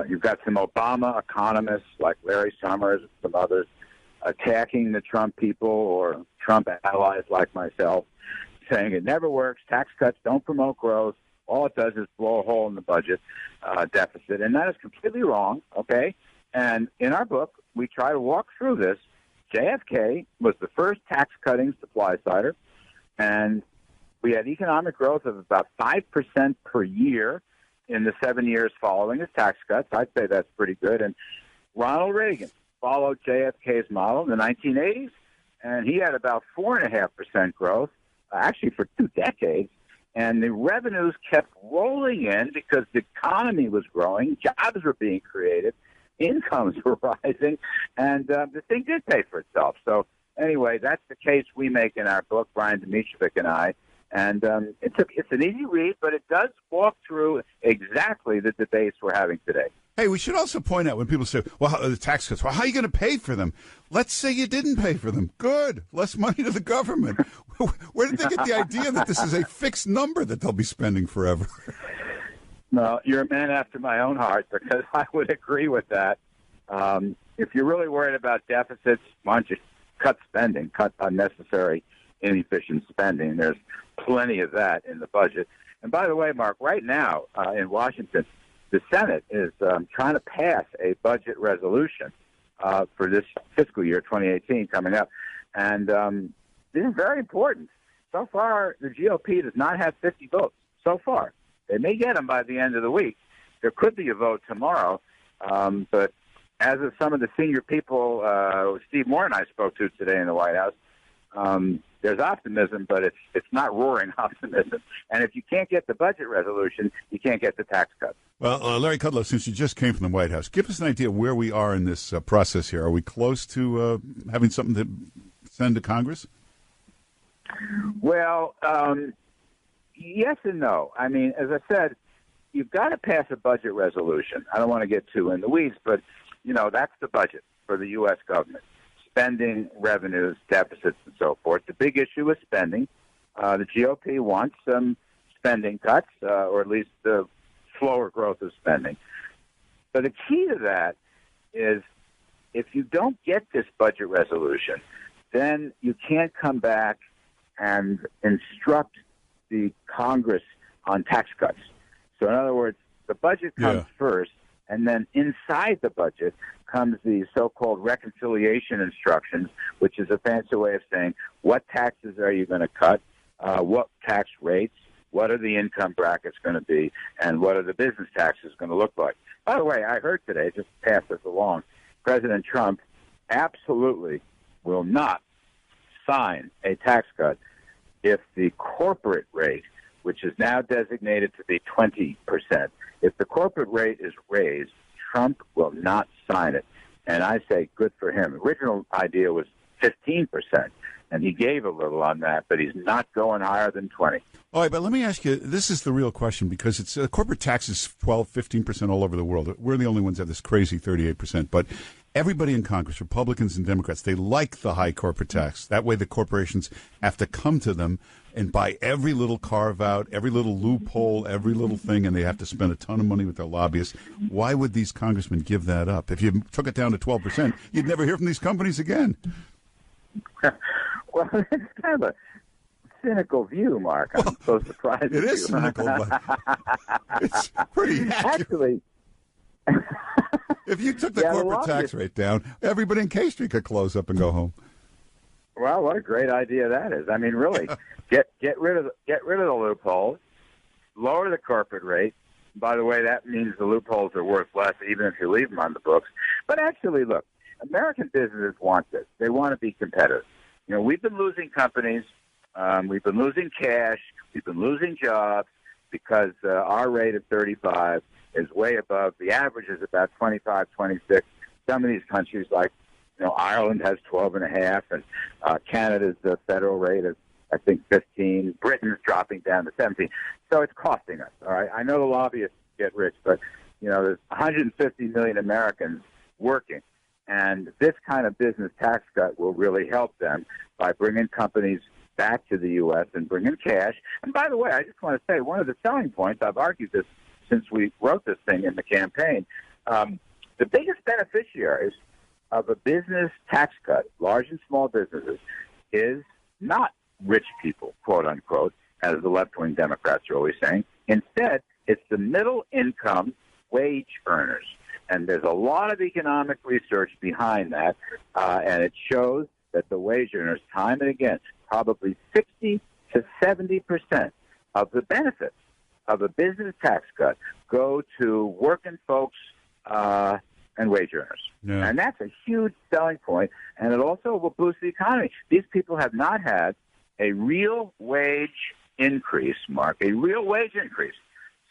you've got some Obama economists like Larry Summers and some others attacking the Trump people or Trump allies like myself, saying it never works, tax cuts don't promote growth, all it does is blow a hole in the budget deficit. And that is completely wrong, okay? And in our book, we try to walk through this. JFK was the first tax-cutting supply-sider, and we had economic growth of about 5% per year in the 7 years following his tax cuts. I'd say that's pretty good. And Ronald Reagan followed JFK's model in the 1980s, and he had about 4.5% growth, actually for 2 decades. And the revenues kept rolling in because the economy was growing, jobs were being created, incomes were rising, and the thing did pay for itself. So anyway, that's the case we make in our book, Brian Dimitrovic and I. And it's an easy read, but it does walk through exactly the debates we're having today. Hey, we should also point out when people say, well, the tax cuts, well, how are you going to pay for them? Let's say you didn't pay for them. Good. Less money to the government. Where did they get the idea that this is a fixed number that they'll be spending forever? No, you're a man after my own heart, because I would agree with that. If you're really worried about deficits, why don't you cut spending, cut unnecessary, inefficient spending? There's plenty of that in the budget. And by the way, Mark, right now in Washington, the Senate is trying to pass a budget resolution for this fiscal year, 2018, coming up. And this is very important. So far, the GOP does not have 50 votes. So far. They may get them by the end of the week. There could be a vote tomorrow. But as of some of the senior people Steve Moore and I spoke to today in the White House, there's optimism, but it's not roaring optimism. And if you can't get the budget resolution, you can't get the tax cuts. Well, Larry Kudlow, since you just came from the White House, give us an idea where we are in this process here. Are we close to having something to send to Congress? Well, yes and no. I mean, as I said, you've got to pass a budget resolution. I don't want to get too in the weeds, but, that's the budget for the U.S. government. Spending, revenues, deficits, and so forth. The big issue is spending. The GOP wants some spending cuts, or at least the slower growth of spending. But the key to that is if you don't get this budget resolution, then you can't come back and instruct the Congress on tax cuts. So in other words, the budget comes first, and then inside the budget comes the so-called reconciliation instructions, which is a fancy way of saying what taxes are you going to cut, what tax rates, what are the income brackets going to be, and what are the business taxes going to look like. By the way, I heard today, just to pass this along, President Trump absolutely will not sign a tax cut if the corporate rate, which is now designated to be 20%, if the corporate rate is raised, Trump will not sign it. And I say good for him. The original idea was 15%, and he gave a little on that, but he's not going higher than 20. All right, but let me ask you, this is the real question, because it's corporate tax is 12, 15% all over the world. We're the only ones that have this crazy 38%. But everybody in Congress, Republicans and Democrats, they like the high corporate tax. That way the corporations have to come to them and buy every little carve-out, every little loophole, every little thing, and they have to spend a ton of money with their lobbyists. Why would these congressmen give that up? If you took it down to 12%, you'd never hear from these companies again. Well, it's kind of a cynical view, Mark. I'm so surprised. It is cynical, but it's pretty accurate. Actually, if you took the corporate tax rate down, everybody in K Street could close up and go home. Well, what a great idea that is. I mean, really, get rid of the loopholes, lower the corporate rate. By the way, that means the loopholes are worth less, even if you leave them on the books. But actually, look, American businesses want this. They want to be competitive. We've been losing companies. We've been losing cash. We've been losing jobs because our rate of 35 is way above. The average is about 25, 26. Some of these countries, like Ireland, has 12.5, and Canada's federal rate is, I think, 15. Britain's dropping down to 17. So it's costing us. All right. I know the lobbyists get rich, but there's 150 million Americans working. And this kind of business tax cut will really help them by bringing companies back to the U.S. and bringing cash. And by the way, I just want to say one of the selling points, I've argued this since we wrote this thing in the campaign, the biggest beneficiaries of a business tax cut, large and small businesses, is not rich people, quote unquote, as the left-wing Democrats are always saying. Instead, it's the middle-income wage earners. And there's a lot of economic research behind that, and it shows that the wage earners, time and again, probably 60 to 70% of the benefits of a business tax cut go to working folks and wage earners. Yeah. And that's a huge selling point, and it also will boost the economy. These people have not had a real wage increase, Mark, a real wage increase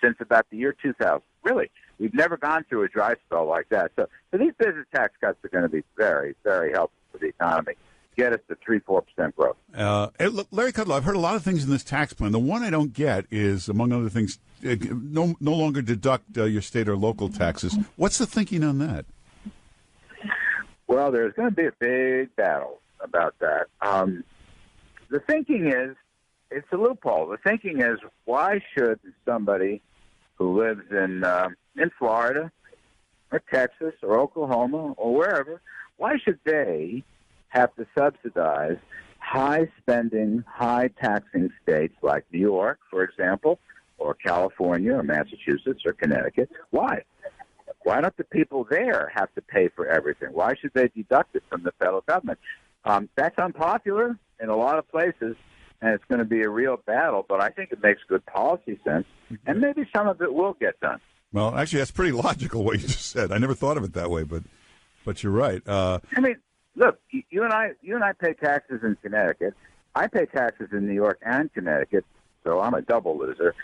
since about the year 2000. Really, we've never gone through a dry spell like that. So these business tax cuts are going to be very, very helpful for the economy. Get us to 3-4% growth. Hey, look, Larry Kudlow, I've heard a lot of things in this tax plan. The one I don't get is, among other things, no longer deduct your state or local taxes. What's the thinking on that? Well, there's going to be a big battle about that. The thinking is, it's a loophole. The thinking is, why should somebody who lives in Florida or Texas or Oklahoma or wherever, why should they have to subsidize high-spending, high-taxing states like New York, for example, or California or Massachusetts or Connecticut? Why? Why don't the people there have to pay for everything? Why should they deduct it from the federal government? That's unpopular in a lot of places, and it's going to be a real battle, but I think it makes good policy sense, and maybe some of it will get done. Well, actually, that's pretty logical what you just said. I never thought of it that way, but you're right. I mean, look, you and I pay taxes in Connecticut. I pay taxes in New York and Connecticut, so I'm a double loser.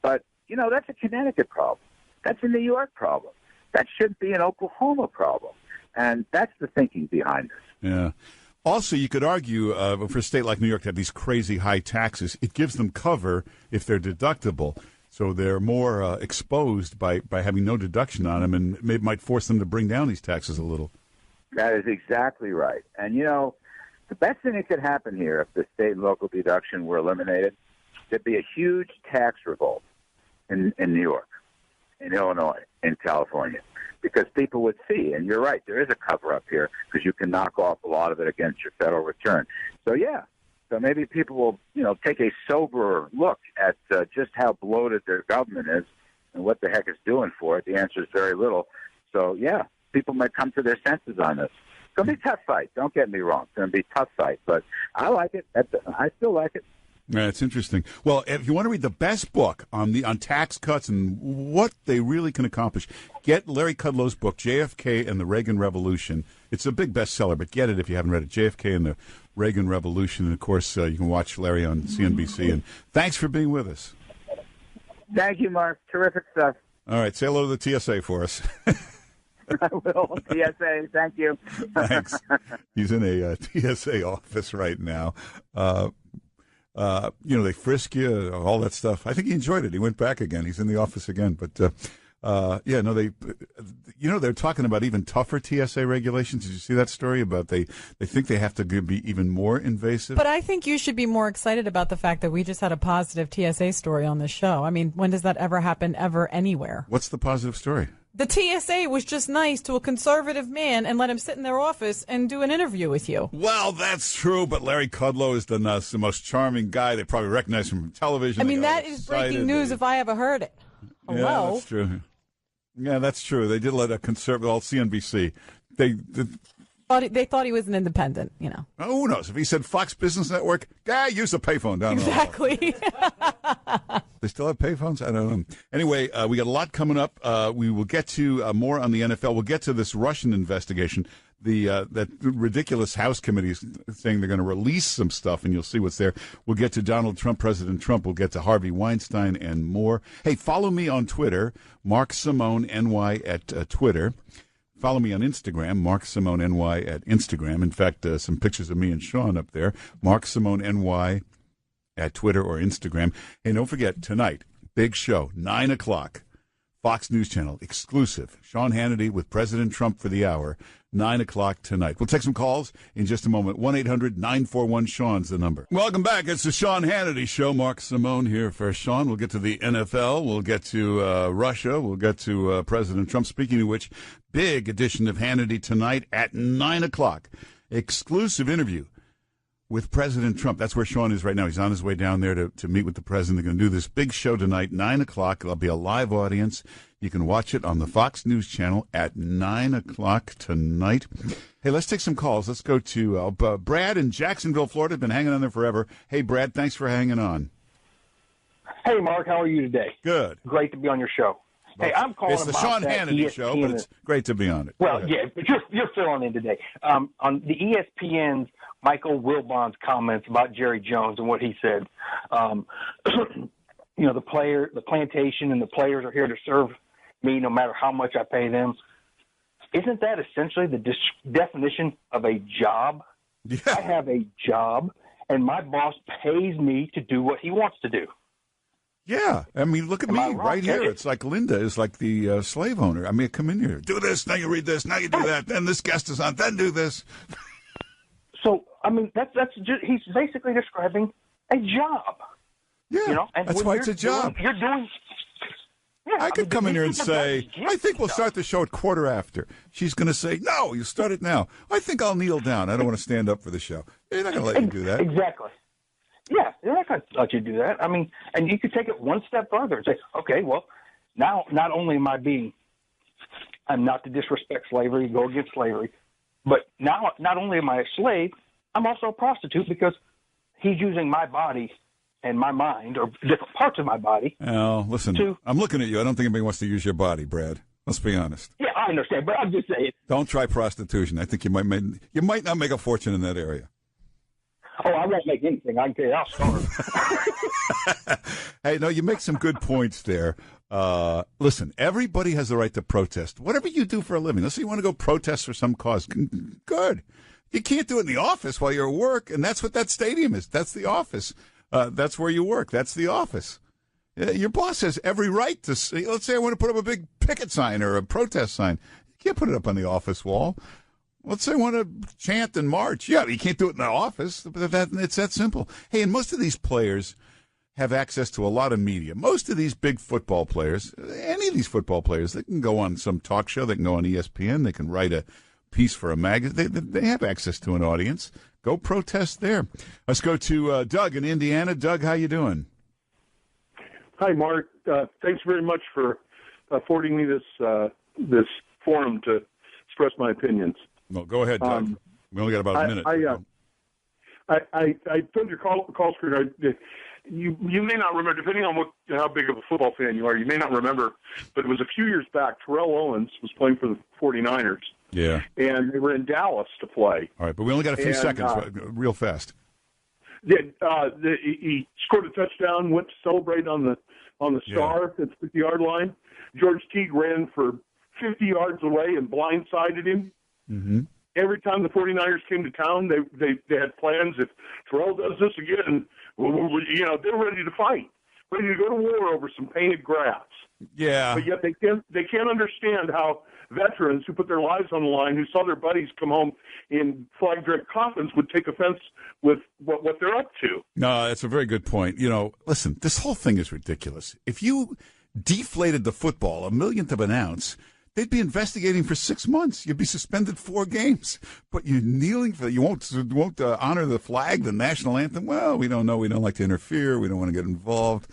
But, that's a Connecticut problem. That's a New York problem. That should be an Oklahoma problem. And that's the thinking behind this. Yeah. Also, you could argue for a state like New York to have these crazy high taxes, it gives them cover if they're deductible. So they're more exposed by having no deduction on them, and it might force them to bring down these taxes a little. That is exactly right. And, the best thing that could happen here if the state and local deduction were eliminated, there'd be a huge tax revolt in New York, in Illinois, in California, because people would see, and you're right, there is a cover-up here because you can knock off a lot of it against your federal return. So, yeah, so maybe people will, take a sober look at just how bloated their government is and what the heck it's doing for it. The answer is very little. So, yeah, people might come to their senses on this. It's going to be a tough fight. Don't get me wrong. It's going to be a tough fight, but I like it. I still like it. Yeah, it's interesting. Well, if you want to read the best book on tax cuts and what they really can accomplish, get Larry Kudlow's book, JFK and the Reagan Revolution. It's a big bestseller, but get it if you haven't read it, JFK and the Reagan Revolution. And, of course, you can watch Larry on CNBC. And thanks for being with us. Thank you, Mark. Terrific stuff. All right, say hello to the TSA for us. I will. TSA, thank you. Thanks. He's in a TSA office right now. They frisk you, all that stuff. I think he enjoyed it. He went back again. He's in the office again. But, they're talking about even tougher TSA regulations. Did you see that story about they think they have to be even more invasive? But I think you should be more excited about the fact that we just had a positive TSA story on this show. I mean, when does that ever happen ever anywhere? What's the positive story? The TSA was just nice to a conservative man and let him sit in their office and do an interview with you. Well, that's true, but Larry Kudlow is the most charming guy. They probably recognize him from television. I mean, that is breaking news if I ever heard it. Hello? Yeah, that's true. Yeah, that's true. They did let a conservative, CNBC. They thought he was an independent, Oh, who knows? If he said Fox Business Network, use the payphone down there. Exactly. They still have payphones? I don't know. Anyway, we got a lot coming up. We will get to more on the NFL. We'll get to this Russian investigation. That ridiculous House committee is saying they're going to release some stuff, and you'll see what's there. We'll get to Donald Trump, President Trump. We'll get to Harvey Weinstein and more. Hey, follow me on Twitter, Mark Simone NY at Twitter. Follow me on Instagram, Mark Simone NY at Instagram. In fact, some pictures of me and Sean up there, Mark Simone NY at Twitter or Instagram. Hey, don't forget, tonight, big show, 9 o'clock, Fox News Channel, exclusive. Sean Hannity with President Trump for the hour, 9 o'clock tonight. We'll take some calls in just a moment. 1-800-941-SEAN's the number. Welcome back. It's the Sean Hannity Show. Mark Simone here for Sean. We'll get to the NFL. We'll get to Russia. We'll get to President Trump. Speaking of which, big edition of Hannity tonight at 9 o'clock. Exclusive interview with President Trump. That's where Sean is right now. He's on his way down there to meet with the president. They're going to do this big show tonight, 9 o'clock. There'll be a live audience. You can watch it on the Fox News Channel at 9 o'clock tonight. Hey, let's take some calls. Let's go to Brad in Jacksonville, Florida. Been hanging on there forever. Hey, Brad, thanks for hanging on. Hey, Mark, how are you today? Good. Great to be on your show. Well, hey, I'm calling it's the about Sean that Hannity ESPN Show, but it's great to be on it. Well, yeah, but you're filling in today. On the ESPN's Michael Wilbon's comments about Jerry Jones and what he said. The plantation and the players are here to serve me no matter how much I pay them. Isn't that essentially the definition of a job? Yeah. I have a job, and my boss pays me to do what he wants to do. Yeah. I mean, look at Am I me wrong? right here. It's like Linda is like the slave owner. I mean, come in here. Do this. Now you read this. Now you do that. Then this guest is on. Then do this. So, I mean, that's just, he's basically describing a job. Yeah. And that's why it's a job. You're doing. Yeah, I could come in here and say, I think we'll start the show at 15:15. She's going to say, no, you start it now. I think I'll kneel down. I don't want to stand up for the show. They're not going to let you do that. Exactly. Yeah, they're not going to let you do that. I mean, and you could take it one step further and say, okay, well, now not only am I'm not to disrespect slavery, go against slavery, but now not only am I a slave, I'm also a prostitute because he's using my body and my mind, or different parts of my body. Oh, listen, I'm looking at you. I don't think anybody wants to use your body, Brad. Let's be honest. Yeah, I understand, but I'm just saying. Don't try prostitution. I think you might not make a fortune in that area. Oh, I won't make anything. I can tell you, I'll starve. Hey, no, you make some good points there. Listen, everybody has the right to protest. Whatever you do for a living. Let's say you want to go protest for some cause. Good. You can't do it in the office while you're at work, and that's what that stadium is. That's the office. That's where you work. That's the office. Your boss has every right to say, let's say I want to put up a big picket sign or a protest sign. You can't put it up on the office wall. Let's say I want to chant and march. Yeah, you can't do it in the office. It's that simple. Hey, and most of these players have access to a lot of media. Most of these big football players, any of these football players, they can go on some talk show. They can go on ESPN. They can write a piece for a magazine. They have access to an audience. Go protest there. Let's go to Doug in Indiana. Doug, how you doing? Hi, Mark. Thanks very much for affording me this forum to express my opinions. Well, go ahead, Doug. We only got about a minute. I told your call screen. You may not remember, depending on how big of a football fan you are, you may not remember, but it was a few years back. Terrell Owens was playing for the 49ers. Yeah. And they were in Dallas to play. All right, but we only got a few seconds, real fast. He scored a touchdown, went to celebrate on the star at the 50-yard line. George Teague ran for 50 yards away and blindsided him. Mm-hmm. Every time the 49ers came to town, they had plans. If Terrell does this again, they're ready to fight, ready to go to war over some painted grass. Yeah. But yet they can't understand how veterans who put their lives on the line, who saw their buddies come home in flag-draped coffins, would take offense with what they're up to. No, that's a very good point. Listen, this whole thing is ridiculous. If you deflated the football a millionth of an ounce, they'd be investigating for 6 months. You'd be suspended 4 games. But you're kneeling you won't honor the flag, the national anthem. Well, we don't know. We don't like to interfere. We don't want to get involved.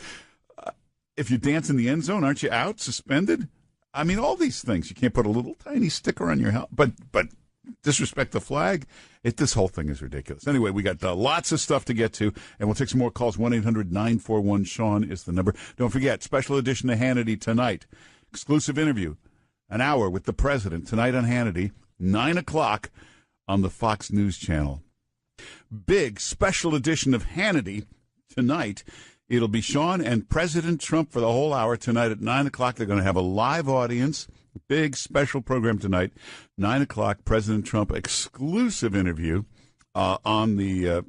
If you dance in the end zone, aren't you out, suspended? I mean, all these things. You can't put a little tiny sticker on your helmet. But disrespect the flag. This whole thing is ridiculous. Anyway, we got lots of stuff to get to, and we'll take some more calls. 1-800-941-SEAN is the number. Don't forget, special edition of Hannity tonight. Exclusive interview. An hour with the president tonight on Hannity, 9 o'clock on the Fox News Channel. Big special edition of Hannity tonight. It'll be Sean and President Trump for the whole hour tonight at 9 o'clock. They're going to have a live audience. Big special program tonight. 9 o'clock, President Trump exclusive interview on the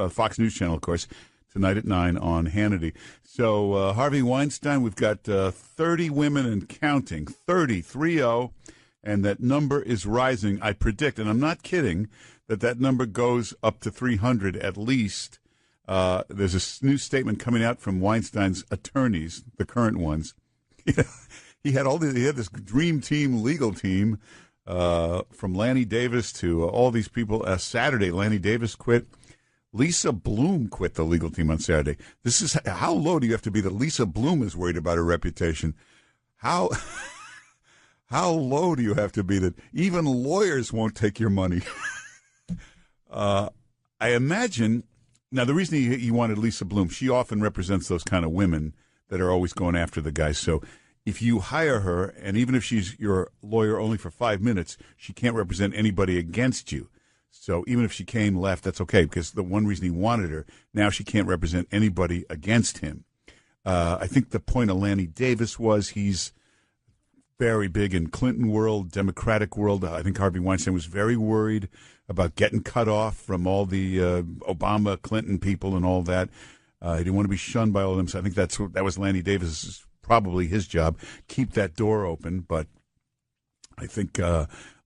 Fox News Channel, of course, tonight at 9 on Hannity. So Harvey Weinstein, we've got 30 women and counting, 30, and that number is rising. I predict, and I'm not kidding, that number goes up to 300 at least. There's a new statement coming out from Weinstein's attorneys, the current ones. He had this dream team, legal team, from Lanny Davis to all these people. Saturday, Lanny Davis quit. Lisa Bloom quit the legal team on Saturday. This is how low do you have to be that Lisa Bloom is worried about her reputation? How low do you have to be that even lawyers won't take your money? I imagine. Now, the reason he wanted Lisa Bloom, she often represents those kind of women that are always going after the guy. So if you hire her, and even if she's your lawyer only for 5 minutes, she can't represent anybody against you. So even if she came left, that's okay, because the one reason he wanted her, now she can't represent anybody against him. I think the point of Lanny Davis was he's very big in Clinton world, Democratic world. I think Harvey Weinstein was very worried about getting cut off from all the Obama, Clinton people and all that. He didn't want to be shunned by all of them. So I think that was Lanny Davis, probably his job, keep that door open. But I think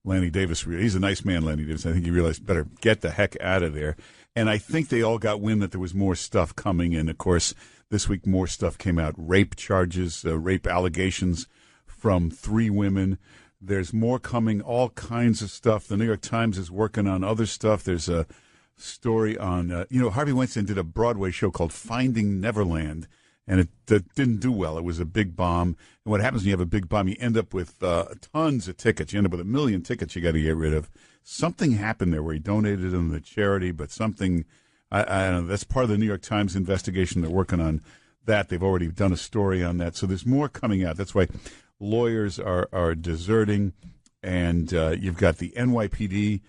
Lanny Davis, he's a nice man, Lanny Davis. I think he realized better get the heck out of there. And I think they all got wind that there was more stuff coming. And, of course, this week more stuff came out. Rape charges, rape allegations from 3 women. There's more coming, all kinds of stuff. The New York Times is working on other stuff. There's a story on, Harvey Weinstein did a Broadway show called Finding Neverland, and it didn't do well. It was a big bomb. And what happens when you have a big bomb, you end up with tons of tickets. You end up with 1 million tickets you got to get rid of. Something happened there where he donated them to charity, but something, I don't know, that's part of the New York Times investigation. They're working on that. They've already done a story on that. So there's more coming out. That's why lawyers are deserting, and you've got the NYPD.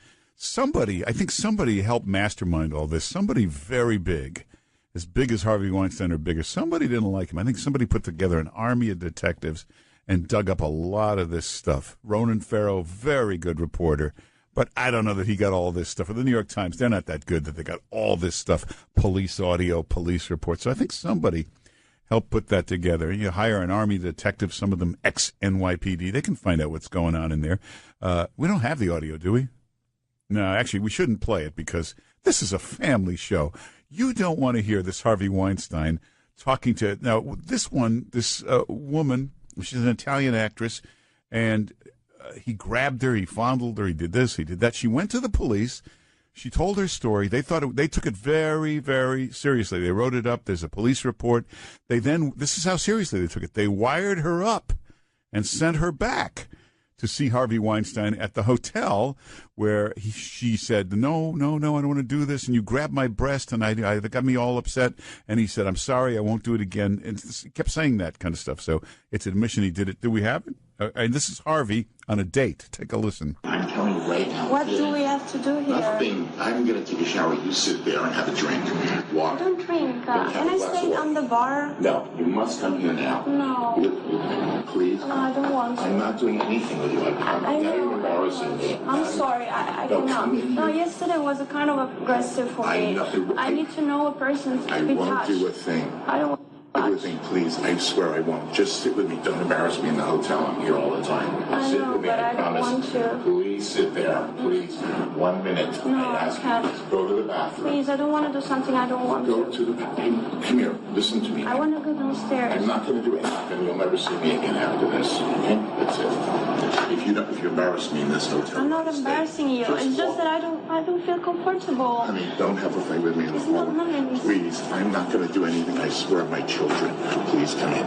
I think somebody helped mastermind all this. Somebody very big, as big as Harvey Weinstein or bigger. Somebody didn't like him. I think somebody put together an army of detectives and dug up a lot of this stuff. Ronan Farrow, very good reporter, but I don't know that he got all this stuff. For the New York Times, they're not that good that they got all this stuff, police audio, police reports. So I think somebody help put that together. You hire an army detective, some of them ex-NYPD. They can find out what's going on in there. We don't have the audio, do we? No, actually, we shouldn't play it because this is a family show. You don't want to hear this Harvey Weinstein talking to... Now, this woman, she's an Italian actress, and he grabbed her, he fondled her, he did this, he did that. She went to the police. She told her story. They took it very, very seriously. They wrote it up. There's a police report. This is how seriously they took it. They wired her up and sent her back to see Harvey Weinstein at the hotel where she said, no, I don't want to do this. And you grabbed my breast and I got me all upset. And he said, I'm sorry, I won't do it again. And he kept saying that kind of stuff. So it's admission he did it. Do we have it? And this is Harvey on a date. Take a listen. I'm telling you right now. What do we have to do here? Nothing. I'm going to take a shower. You sit there and have a drink. Water. I don't drink. Can I stay on the bar? No, you must come here now. No. Please. No, I don't want to. I'm not doing anything with you. I know. Embarrassing me. I'm sorry. I cannot. No, yesterday was a kind of aggressive for me. I need to know a person to be touched. I won't do a thing. I don't. Everything, please. I swear I won't. Just sit with me. Don't embarrass me in the hotel. I'm here all the time. I sit know, with me. but I promise. don't want to. Please sit there. Please. 1 minute. No, I ask can't. you. Go to the bathroom. Please, I don't want to do something I don't want Go to the bathroom. Come here. Listen to me. I want to go downstairs. I'm not going to do anything. You'll never see me again after this. Okay? That's it. If you embarrass me in this hotel, I'm not embarrassing you. It's just that I don't feel comfortable. Honey, don't have a fight with me in the hall. Please, I'm not going to do anything. I swear, my children. Please come in.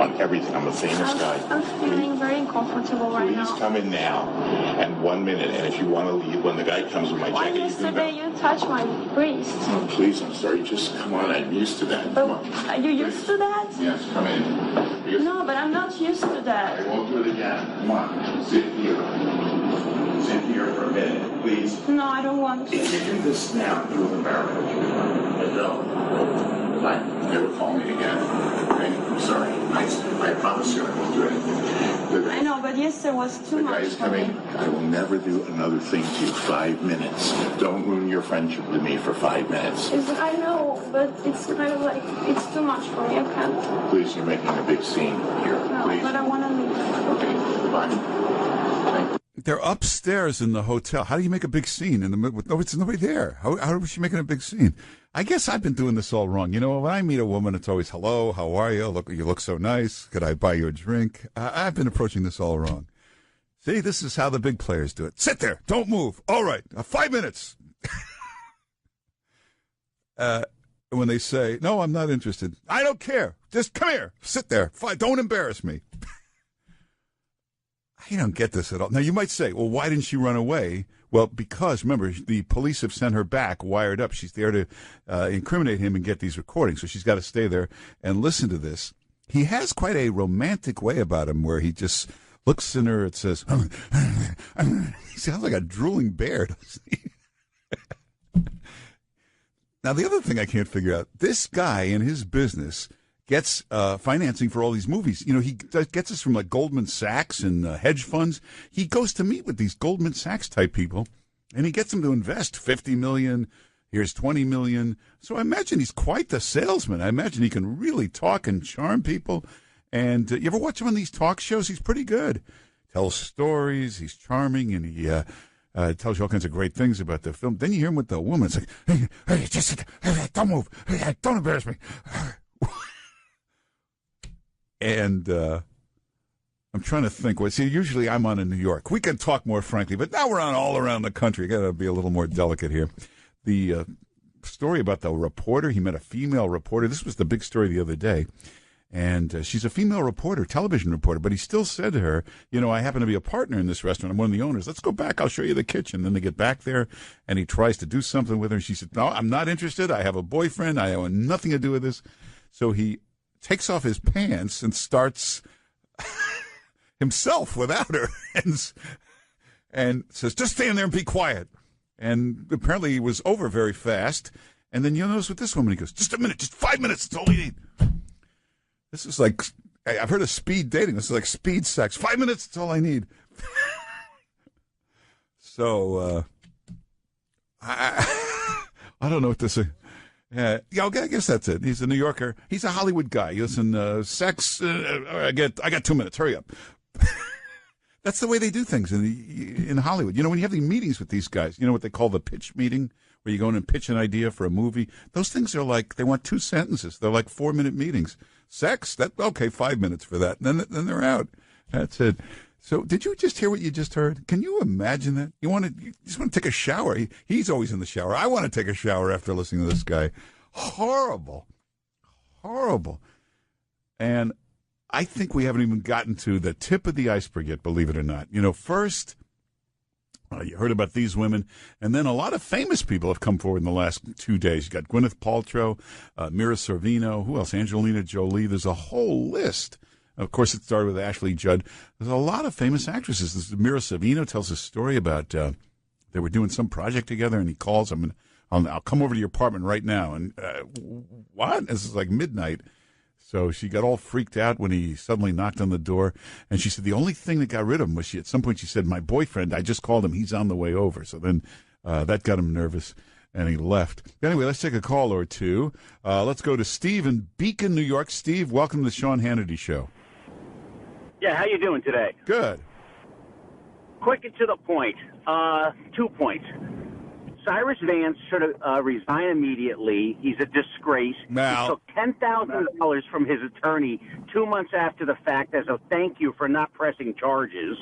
On everything. I'm a famous guy. I'm feeling very uncomfortable right now. Please come in now. And 1 minute. And if you want to leave, when the guy comes with my jacket, yesterday you touched my breast. Oh, please, I'm sorry. Just come on. I'm used to that. But are you used to that? Yes, come in. Because no, but I'm not used to that. I won't do it again. Come on. Sit here. Sit here for a minute, please. No, I don't want to. If you do this now, you will embarrass me. I don't. Fine. Never call me again. Okay? I'm sorry. I promise you I won't do anything. I know, but yesterday was too much. The guy's coming. I will never do another thing to you. 5 minutes. Don't ruin your friendship with me for 5 minutes. I know, but it's kind of like, it's too much for me. I can't. Please, you're making a big scene here. No, please. But I want to leave. Okay, goodbye. Thank you. They're upstairs in the hotel. How do you make a big scene in the middle? No, it's nobody there. How is she making a big scene? I guess I've been doing this all wrong. You know, when I meet a woman, it's always, hello, how are you? You look so nice. Could I buy you a drink? I've been approaching this all wrong. See, this is how the big players do it. Sit there. Don't move. All right. 5 minutes. When they say, no, I'm not interested. I don't care. Just come here. Sit there. Don't embarrass me. I don't get this at all. Now, you might say, well, why didn't she run away? Well, because, remember, the police have sent her back wired up. She's there to incriminate him and get these recordings. So she's got to stay there and listen to this. He has quite a romantic way about him where he just looks in her and says, he sounds like a drooling bear, doesn't he? Now, the other thing I can't figure out, this guy in his business gets financing for all these movies. You know, he gets us from like Goldman Sachs and hedge funds. He goes to meet with these Goldman Sachs type people, and he gets them to invest $50 million. Here's $20 million. So I imagine he's quite the salesman. I imagine he can really talk and charm people. And you ever watch him on these talk shows? He's pretty good. Tells stories. He's charming, and he tells you all kinds of great things about the film. Then you hear him with the woman. It's like, hey, just don't move. Hey, don't embarrass me. And I'm trying to think. Well, see, usually I'm on in New York. We can talk more frankly, but now we're on all around the country. Got to be a little more delicate here. The story about the reporter, he met a female reporter. This was the big story the other day. And she's a female reporter, television reporter, but he still said to her, you know, I happen to be a partner in this restaurant. I'm one of the owners. Let's go back. I'll show you the kitchen. Then they get back there, and he tries to do something with her. And she said, no, I'm not interested. I have a boyfriend. I have nothing to do with this. So he takes off his pants and starts himself without her and says, just stand there and be quiet. And apparently he was over very fast. And then you'll notice with this woman, he goes, just a minute, just 5 minutes. That's all you need. This is like, I've heard of speed dating. This is like speed sex. 5 minutes, that's all I need. So, I don't know what to say. Yeah, I guess that's it. He's a New Yorker. He's a Hollywood guy. Listen, sex, I got 2 minutes. Hurry up. That's the way they do things in Hollywood. You know, when you have these meetings with these guys, you know what they call the pitch meeting, where you go in and pitch an idea for a movie? Those things are like, they want 2 sentences. They're like 4-minute meetings. Sex? Okay, 5 minutes for that. And then they're out. That's it. So did you just hear what you just heard? Can you imagine that? You just want to take a shower. He's always in the shower. I want to take a shower after listening to this guy. Horrible. Horrible. And I think we haven't even gotten to the tip of the iceberg yet, believe it or not. You know, first, you heard about these women, and then a lot of famous people have come forward in the last 2 days. You got Gwyneth Paltrow, Mira Sorvino, who else? Angelina Jolie. There's a whole list. Of course, it started with Ashley Judd. There's a lot of famous actresses. This Mira Sorvino tells a story about they were doing some project together, and he calls them, and I'll come over to your apartment right now. And what? This is like midnight. So she got all freaked out when he suddenly knocked on the door. And she said the only thing that got rid of him was at some point she said, my boyfriend, I just called him. He's on the way over. So then that got him nervous, and he left. Anyway, let's take a call or two. Let's go to Steve in Beacon, New York. Steve, welcome to the Sean Hannity Show. Yeah, how you doing today? Good. Quick and to the point. 2 points. Cyrus Vance should resign immediately. He's a disgrace. Now, he took $10,000 from his attorney 2 months after the fact as a thank you for not pressing charges.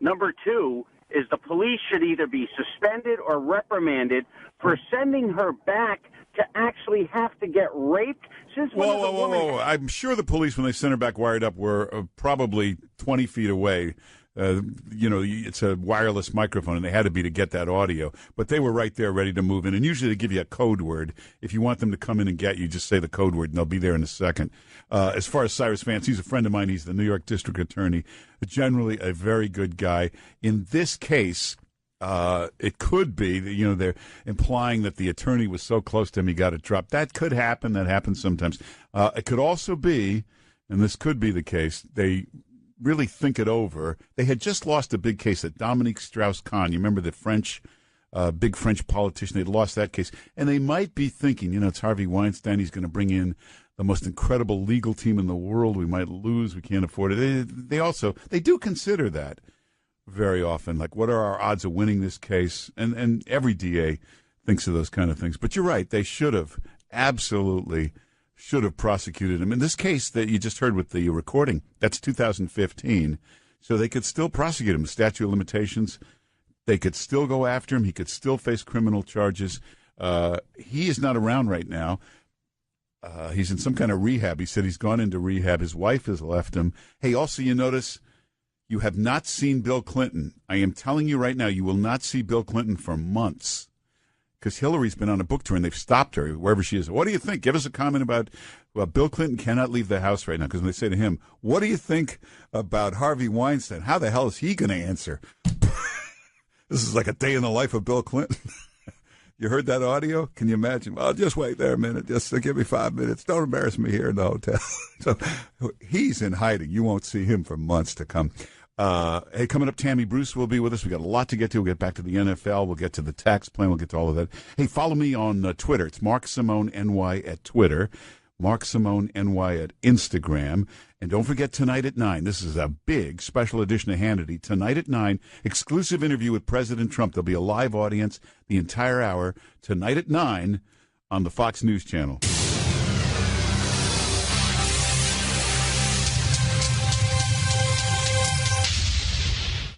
Number 2 is the police should either be suspended or reprimanded for sending her back to actually have to get raped. Since Whoa. I'm sure the police, when they sent her back wired up, were probably 20 feet away. You know, it's a wireless microphone, and they had to be to get that audio. But they were right there ready to move in. And usually they give you a code word. If you want them to come in and get you, just say the code word, and they'll be there in a second. As far as Cyrus Vance, he's a friend of mine. He's the New York District Attorney. Generally a very good guy. In this case, it could be that, you know, they're implying that the attorney was so close to him he got it dropped. That could happen. That happens sometimes. It could also be, and this could be the case, they really think it over. They had just lost a big case at Dominique Strauss-Kahn. You remember the French, big French politician? They'd lost that case. And they might be thinking, you know, it's Harvey Weinstein. He's going to bring in the most incredible legal team in the world. We might lose. We can't afford it. They do consider that very often. Like, what are our odds of winning this case? And every DA thinks of those kind of things. But you're right. They should have absolutely prosecuted him. In this case that you just heard with the recording, that's 2015. So they could still prosecute him. Statute of limitations. They could still go after him. He could still face criminal charges. He is not around right now. He's in some kind of rehab. He said he's gone into rehab. His wife has left him. Hey, also, you notice you have not seen Bill Clinton. I am telling you right now, you will not see Bill Clinton for months, because Hillary's been on a book tour and they've stopped her wherever she is. What do you think? Give us a comment about, well, Bill Clinton cannot leave the house right now, because when they say to him, what do you think about Harvey Weinstein? How the hell is he going to answer? This is like a day in the life of Bill Clinton. You heard that audio? Can you imagine? Well, just wait there a minute. Just give me 5 minutes. Don't embarrass me here in the hotel. So he's in hiding. You won't see him for months to come. Hey, coming up, Tammy Bruce will be with us. We got a lot to get to. We'll get back to the NFL. We'll get to the tax plan. We'll get to all of that. Hey, follow me on Twitter. It's Mark Simone NY at Twitter. Mark Simone NY at Instagram. And don't forget, tonight at 9, this is a big special edition of Hannity. Tonight at 9, exclusive interview with President Trump. There'll be a live audience the entire hour. Tonight at 9 on the Fox News Channel.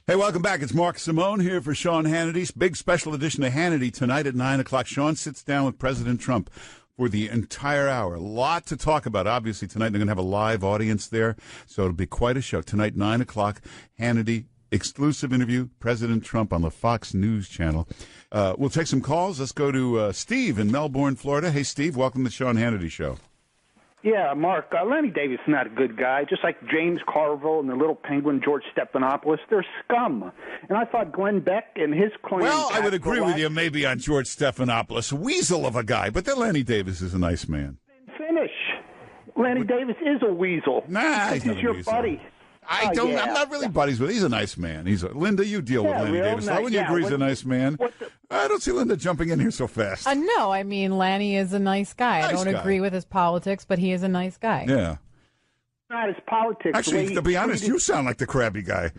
Hey, welcome back. It's Mark Simone here for Sean Hannity's big special edition of Hannity tonight at 9 o'clock. Sean sits down with President Trump for the entire hour. A lot to talk about. Obviously, tonight they're going to have a live audience there, so it'll be quite a show. Tonight, 9 o'clock, Hannity, exclusive interview, President Trump on the Fox News Channel. We'll take some calls. Let's go to Steve in Melbourne, Florida. Hey, Steve, welcome to the Sean Hannity Show. Yeah, Mark, Lenny Davis is not a good guy, just like James Carville and the little penguin George Stephanopoulos. They're scum. And I thought Glenn Beck and his clan... Well, I would agree with you maybe on George Stephanopoulos. A weasel of a guy, but then Lenny Davis is a nice man. Finish. Lenny Davis is a weasel. Nah, he's not your a weasel. buddy. I'm not really buddies with him. He's a nice man. Linda, you deal with Lenny Davis. Nice. When you agree he's a nice man. I don't see Linda jumping in here so fast. No, I mean, Lanny is a nice guy. I don't agree with his politics, but he is a nice guy. Yeah. Not his politics. Actually, to be honest, you sound like the crabby guy.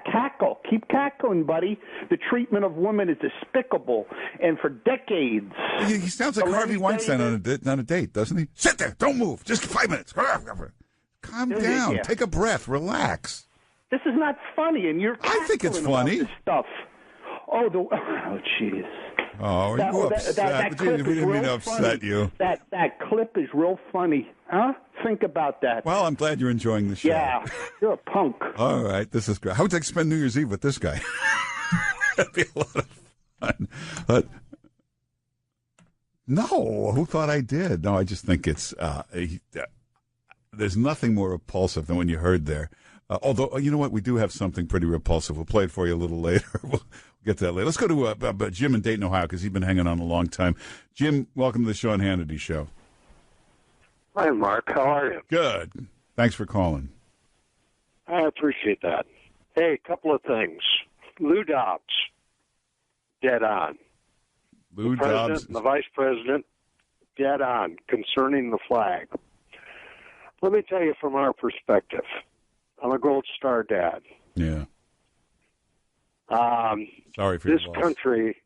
Cackle. Keep cackling, buddy. The treatment of women is despicable. And for decades... He sounds like Harvey Weinstein on a date, doesn't he? Sit there. Don't move. Just 5 minutes. Calm down. Yeah. Take a breath. Relax. This is not funny, and you're I think it's funny. This stuff. Oh, jeez. Oh, are you upset? That clip We is didn't mean to real upset funny. you. That clip is real funny. Huh? Think about that. Well, I'm glad you're enjoying the show. Yeah, you're a punk. All right, this is great. How would you like to spend New Year's Eve with this guy? That'd be a lot of fun. But no, who thought I did? No, I just think it's there's nothing more repulsive than when you heard there. Although, you know what? We do have something pretty repulsive. We'll play it for you a little later. We'll get to that later. Let's go to Jim in Dayton, Ohio, because he's been hanging on a long time. Jim, welcome to the Sean Hannity Show. Hi, Mark. How are you? Good. Thanks for calling. I appreciate that. Hey, a couple of things. Lou Dobbs, dead on. Lou the president Dobbs. and the vice president, dead on concerning the flag. Let me tell you from our perspective. I'm a Gold Star dad. Yeah. Sorry for this your loss. country.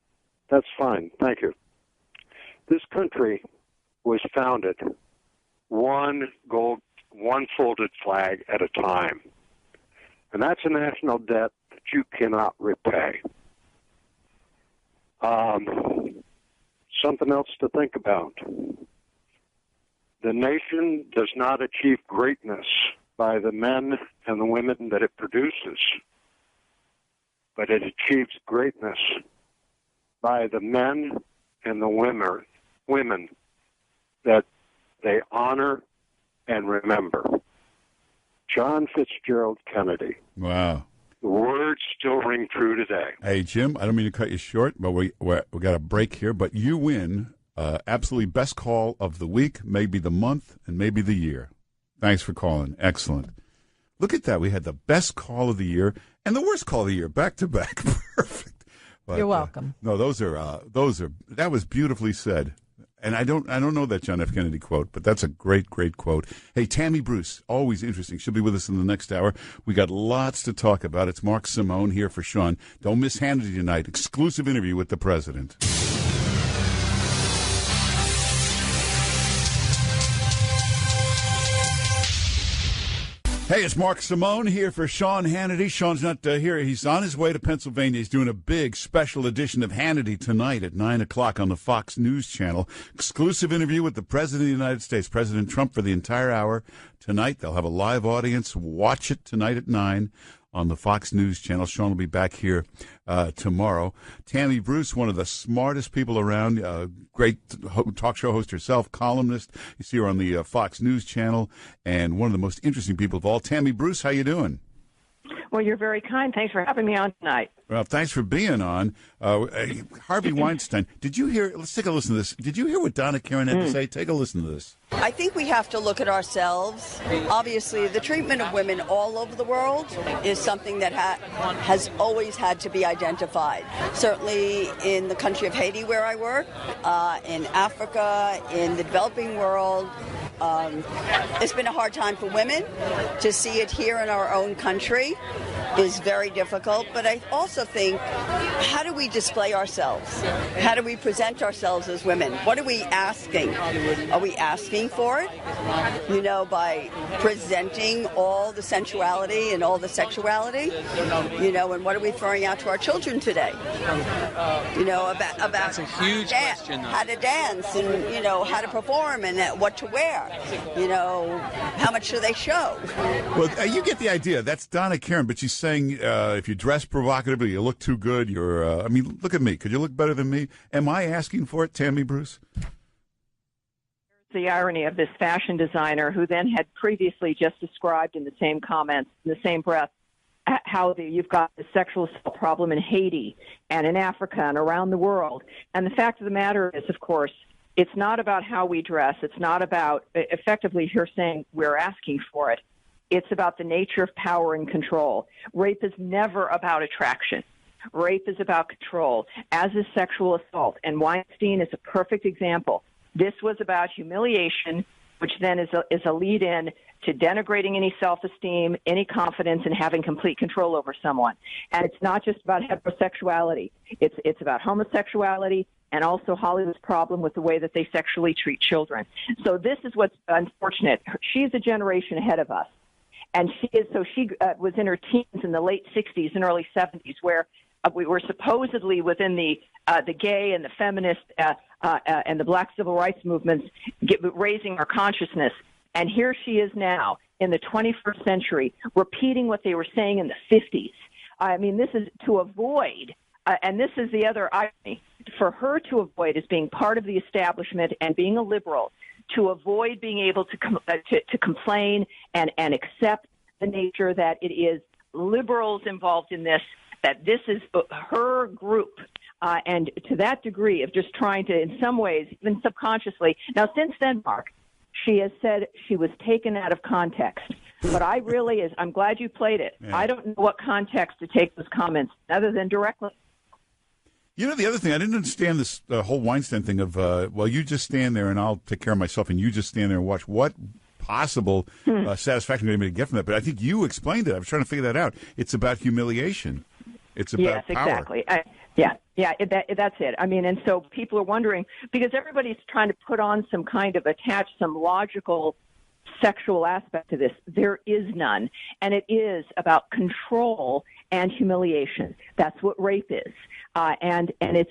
That's fine. Thank you. This country was founded one folded flag at a time, and that's a national debt that you cannot repay. Something else to think about. The nation does not achieve greatness by the men and the women that it produces, but it achieves greatness by the men and the women that they honor and remember. John Fitzgerald Kennedy. Wow. The words still ring true today. Hey, Jim, I don't mean to cut you short, but we got a break here, but you win absolutely best call of the week, maybe the month, and maybe the year. Thanks for calling. Excellent. Look at that. We had the best call of the year and the worst call of the year back to back. Perfect. But, You're welcome. No, those are that was beautifully said. And I don't know that John F. Kennedy quote, but that's a great, great quote. Hey, Tammy Bruce, always interesting. She'll be with us in the next hour. We got lots to talk about. It's Mark Simone here for Sean. Don't miss Hannity tonight. Exclusive interview with the president. Hey, it's Mark Simone here for Sean Hannity. Sean's not here. He's on his way to Pennsylvania. He's doing a big special edition of Hannity tonight at 9 o'clock on the Fox News Channel. Exclusive interview with the President of the United States, President Trump, for the entire hour. Tonight, they'll have a live audience. Watch it tonight at 9 on the Fox News Channel. Sean will be back here tomorrow. Tammy Bruce, one of the smartest people around, great talk show host herself, columnist. You see her on the Fox News Channel, and one of the most interesting people of all. Tammy Bruce, how you doing? Well, you're very kind. Thanks for having me on tonight. Well, thanks for being on. Harvey Weinstein, did you hear? Let's take a listen to this. Did you hear what Donna Karen had to say? Take a listen to this. I think we have to look at ourselves. Obviously, the treatment of women all over the world is something that has always had to be identified. Certainly in the country of Haiti, where I work, in Africa, in the developing world. It's been a hard time for women. To see it here in our own country is very difficult, but I also think, how do we display ourselves? How do we present ourselves as women? What are we asking? Are we asking for it? You know, by presenting all the sensuality and all the sexuality? You know, and what are we throwing out to our children today? You know, about that's a huge question, though. How to dance and, you know, how to perform and what to wear. You know, how much do they show? Well, you get the idea. That's Donna Karen, but she's saying if you dress provocatively, you look too good, you're, I mean, look at me. Could you look better than me? Am I asking for it, Tammy Bruce? The irony of this fashion designer who then had previously just described in the same comments, in the same breath, how you've got the sexual assault problem in Haiti and in Africa and around the world. And the fact of the matter is, of course, it's not about how we dress. It's not about, effectively, you're saying we're asking for it. It's about the nature of power and control. Rape is never about attraction. Rape is about control, as is sexual assault. And Weinstein is a perfect example. This was about humiliation, which then is a lead-in to denigrating any self-esteem, any confidence, and having complete control over someone. And it's not just about heterosexuality. It's about homosexuality and also Hollywood's problem with the way that they sexually treat children. So this is what's unfortunate. She's a generation ahead of us. And she was in her teens in the late 60s and early 70s, where we were supposedly within the gay and the feminist and the black civil rights movements raising our consciousness. And here she is now in the 21st century repeating what they were saying in the 50s. I mean, this is to avoid, and this is the other irony, for her to avoid as being part of the establishment and being a liberal, to avoid being able to complain and accept the nature that it is liberals involved in this, that this is her group. And to that degree of just trying to, in some ways, even subconsciously. Now, since then, Mark, she has said she was taken out of context. But I'm glad you played it. Yeah. I don't know what context to take those comments other than directly. You know, the other thing, I didn't understand this whole Weinstein thing of, well, you just stand there and I'll take care of myself, and you just stand there and watch. What possible satisfaction are you going to get from that? But I think you explained it. I was trying to figure that out. It's about humiliation. It's about power. Exactly. That's it. I mean, and so people are wondering, because everybody's trying to put on attach some logical sexual aspect to this. There is none. And it is about control and humiliation. That's what rape is. And it's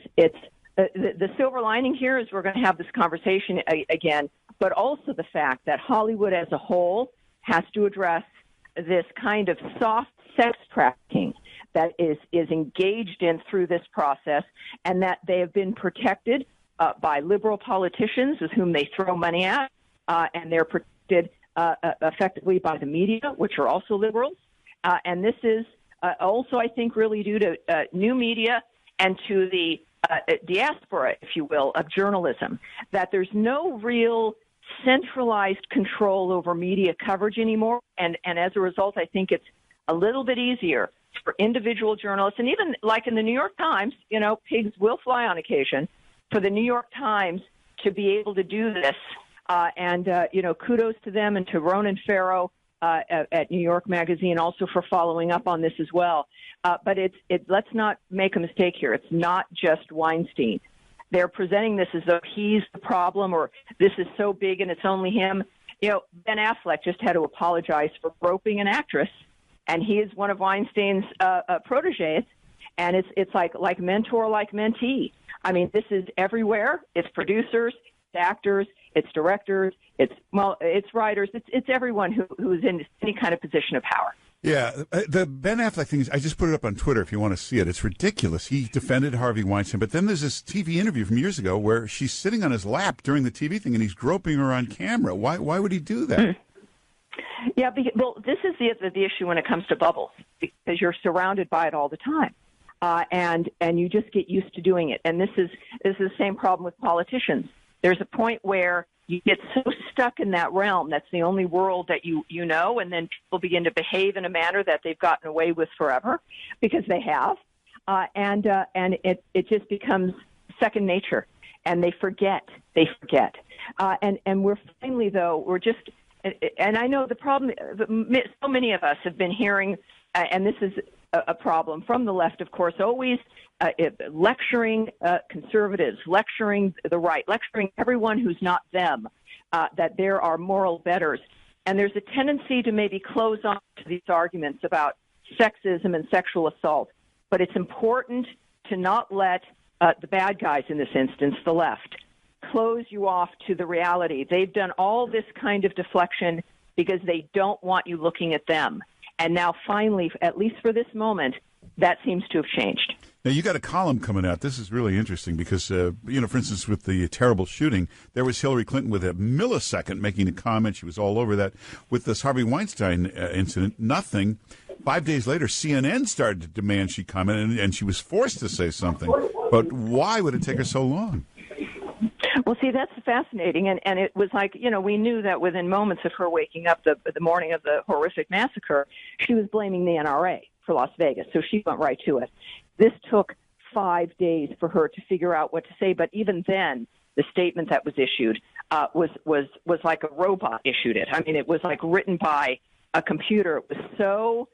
the silver lining here is we're going to have this conversation again, but also the fact that Hollywood as a whole has to address this kind of soft sex trafficking that is engaged in through this process, and that they have been protected by liberal politicians with whom they throw money at, and they're protected effectively by the media, which are also liberals. And this is also, I think, really due to new media and to the diaspora, if you will, of journalism, that there's no real centralized control over media coverage anymore. And as a result, I think it's a little bit easier for individual journalists, and even like in the New York Times, you know, pigs will fly on occasion, for the New York Times to be able to do this. Kudos to them and to Ronan Farrow at New York Magazine also for following up on this as well. But let's not make a mistake here. It's not just Weinstein. They're presenting this as though he's the problem or this is so big and it's only him. You know, Ben Affleck just had to apologize for groping an actress, and he is one of Weinstein's proteges, and it's like mentor, like mentee. I mean, this is everywhere. It's producers, it's actors, it's directors, it's writers, it's everyone who's in any kind of position of power. Yeah, the Ben Affleck thing, I just put it up on Twitter if you want to see it. It's ridiculous. He defended Harvey Weinstein, but then there's this TV interview from years ago where she's sitting on his lap during the TV thing and he's groping her on camera. Why would he do that? Yeah, well, this is the issue when it comes to bubbles, because you're surrounded by it all the time, and you just get used to doing it. And this is the same problem with politicians. There's a point where you get so stuck in that realm, that's the only world that you know, and then people begin to behave in a manner that they've gotten away with forever because they have, and it just becomes second nature, and they forget. And we're finally, though, and I know the problem, so many of us have been hearing, and this is a problem from the left, of course, always lecturing conservatives, lecturing the right, lecturing everyone who's not them, that there are moral betters. And there's a tendency to maybe close on to these arguments about sexism and sexual assault. But it's important to not let the bad guys, in this instance, the left, close you off to the reality. They've done all this kind of deflection because they don't want you looking at them. And now finally, at least for this moment, that seems to have changed. Now, you got a column coming out. This is really interesting because, for instance, with the terrible shooting, there was Hillary Clinton with a millisecond making a comment. She was all over that. With this Harvey Weinstein incident, nothing. 5 days later, CNN started to demand she comment, and she was forced to say something. But why would it take her so long? Well, see, that's fascinating. And it was like, we knew that within moments of her waking up the morning of the horrific massacre, she was blaming the NRA for Las Vegas. So she went right to it. This took 5 days for her to figure out what to say. But even then, the statement that was issued was like a robot issued it. I mean, it was like written by a computer. It was so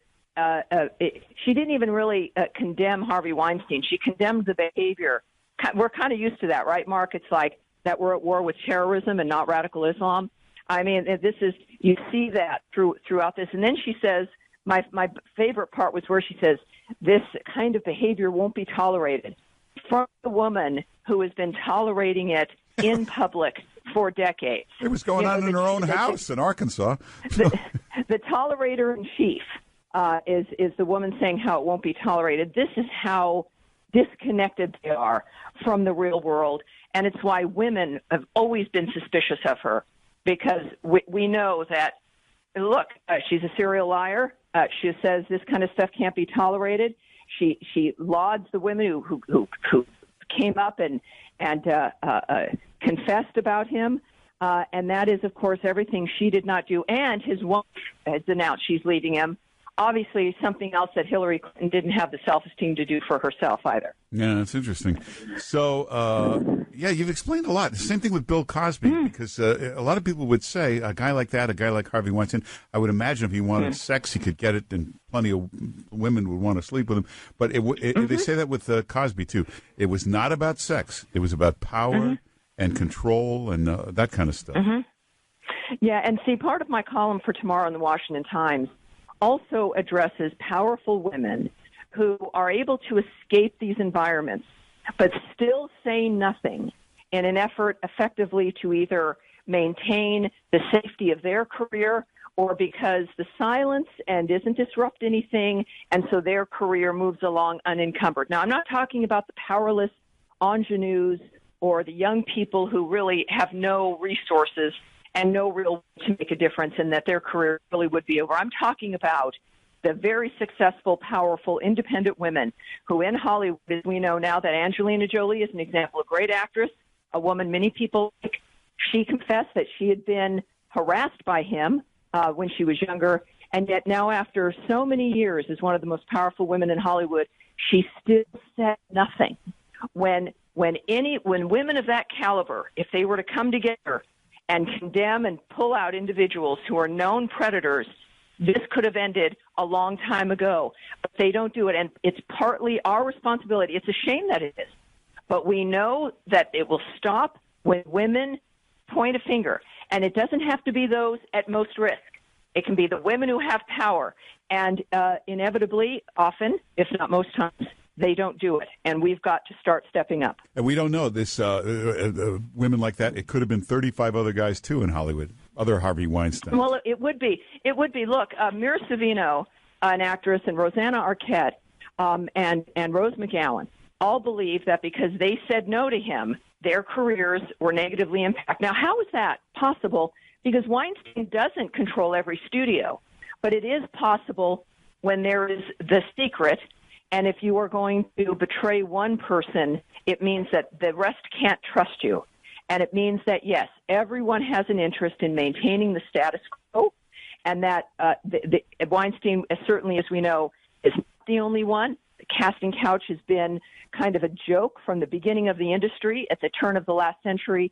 she didn't even really condemn Harvey Weinstein. She condemned the behavior. We're kind of used to that, right, Mark? It's like that we're at war with terrorism and not radical Islam. I mean, you see that throughout this. And then she says, my favorite part was where she says, this kind of behavior won't be tolerated from a woman who has been tolerating it in public for decades. It was going on in her own house in Arkansas. The tolerator in chief is the woman saying how it won't be tolerated. This is how disconnected they are from the real world, and it's why women have always been suspicious of her, because we know that, look, she's a serial liar. She says this kind of stuff can't be tolerated. She lauds the women who came up and confessed about him, and that is, of course, everything she did not do. And his wife has announced she's leaving him. Obviously, something else that Hillary Clinton didn't have the self-esteem to do for herself either. Yeah, that's interesting. So, you've explained a lot. The same thing with Bill Cosby, because a lot of people would say a guy like that, a guy like Harvey Weinstein, I would imagine if he wanted sex, he could get it, and plenty of women would want to sleep with him. But they say that with Cosby, too. It was not about sex. It was about power and control and that kind of stuff. Yeah, and see, part of my column for tomorrow in the Washington Times also addresses powerful women who are able to escape these environments but still say nothing in an effort effectively to either maintain the safety of their career or because the silence and doesn't disrupt anything, and so their career moves along unencumbered. Now, I'm not talking about the powerless ingenues or the young people who really have no resources and no real to make a difference, and that their career really would be over. I'm talking about the very successful, powerful, independent women who in Hollywood, as we know now that Angelina Jolie is an example, a great actress, a woman many people like. She confessed that she had been harassed by him when she was younger, and yet now after so many years as one of the most powerful women in Hollywood, she still said nothing. When women of that caliber, if they were to come together and condemn and pull out individuals who are known predators, this could have ended a long time ago. But they don't do it, and it's partly our responsibility. It's a shame that it is. But we know that it will stop when women point a finger. And it doesn't have to be those at most risk. It can be the women who have power. And inevitably, often, if not most times, they don't do it, and we've got to start stepping up. And we don't know this. Women like that. It could have been 35 other guys too in Hollywood. Other Harvey Weinstein. Well, it would be. It would be. Look, Mira Sorvino, an actress, and Rosanna Arquette, and Rose McGowan all believe that because they said no to him, their careers were negatively impacted. Now, how is that possible? because Weinstein doesn't control every studio, but it is possible when there is the secret, and if you are going to betray one person, it means that the rest can't trust you. And it means that, yes, everyone has an interest in maintaining the status quo, and that Weinstein, certainly as we know, is not the only one. The casting couch has been kind of a joke from the beginning of the industry at the turn of the last century.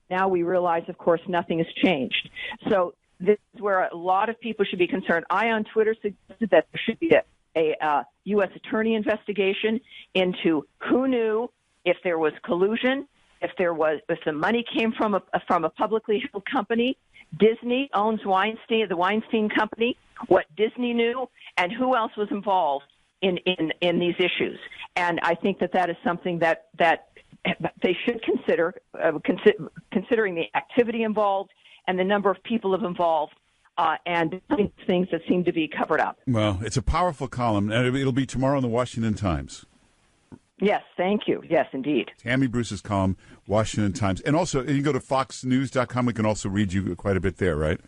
Now we realize, of course, nothing has changed. So this is where a lot of people should be concerned. I, on Twitter, suggested that there should be a U.S. attorney investigation into who knew, if there was collusion, if the money came from a publicly held company. Disney owns Weinstein, the Weinstein Company, what Disney knew, and who else was involved in these issues. And I think that is something that they should consider, considering the activity involved and the number of people involved, and things that seem to be covered up. Well, it's a powerful column, and it'll be tomorrow in the Washington Times. Yes, thank you. Yes, indeed. Tammy Bruce's column, Washington Times. And also, you can go to foxnews.com. We can also read you quite a bit there, right?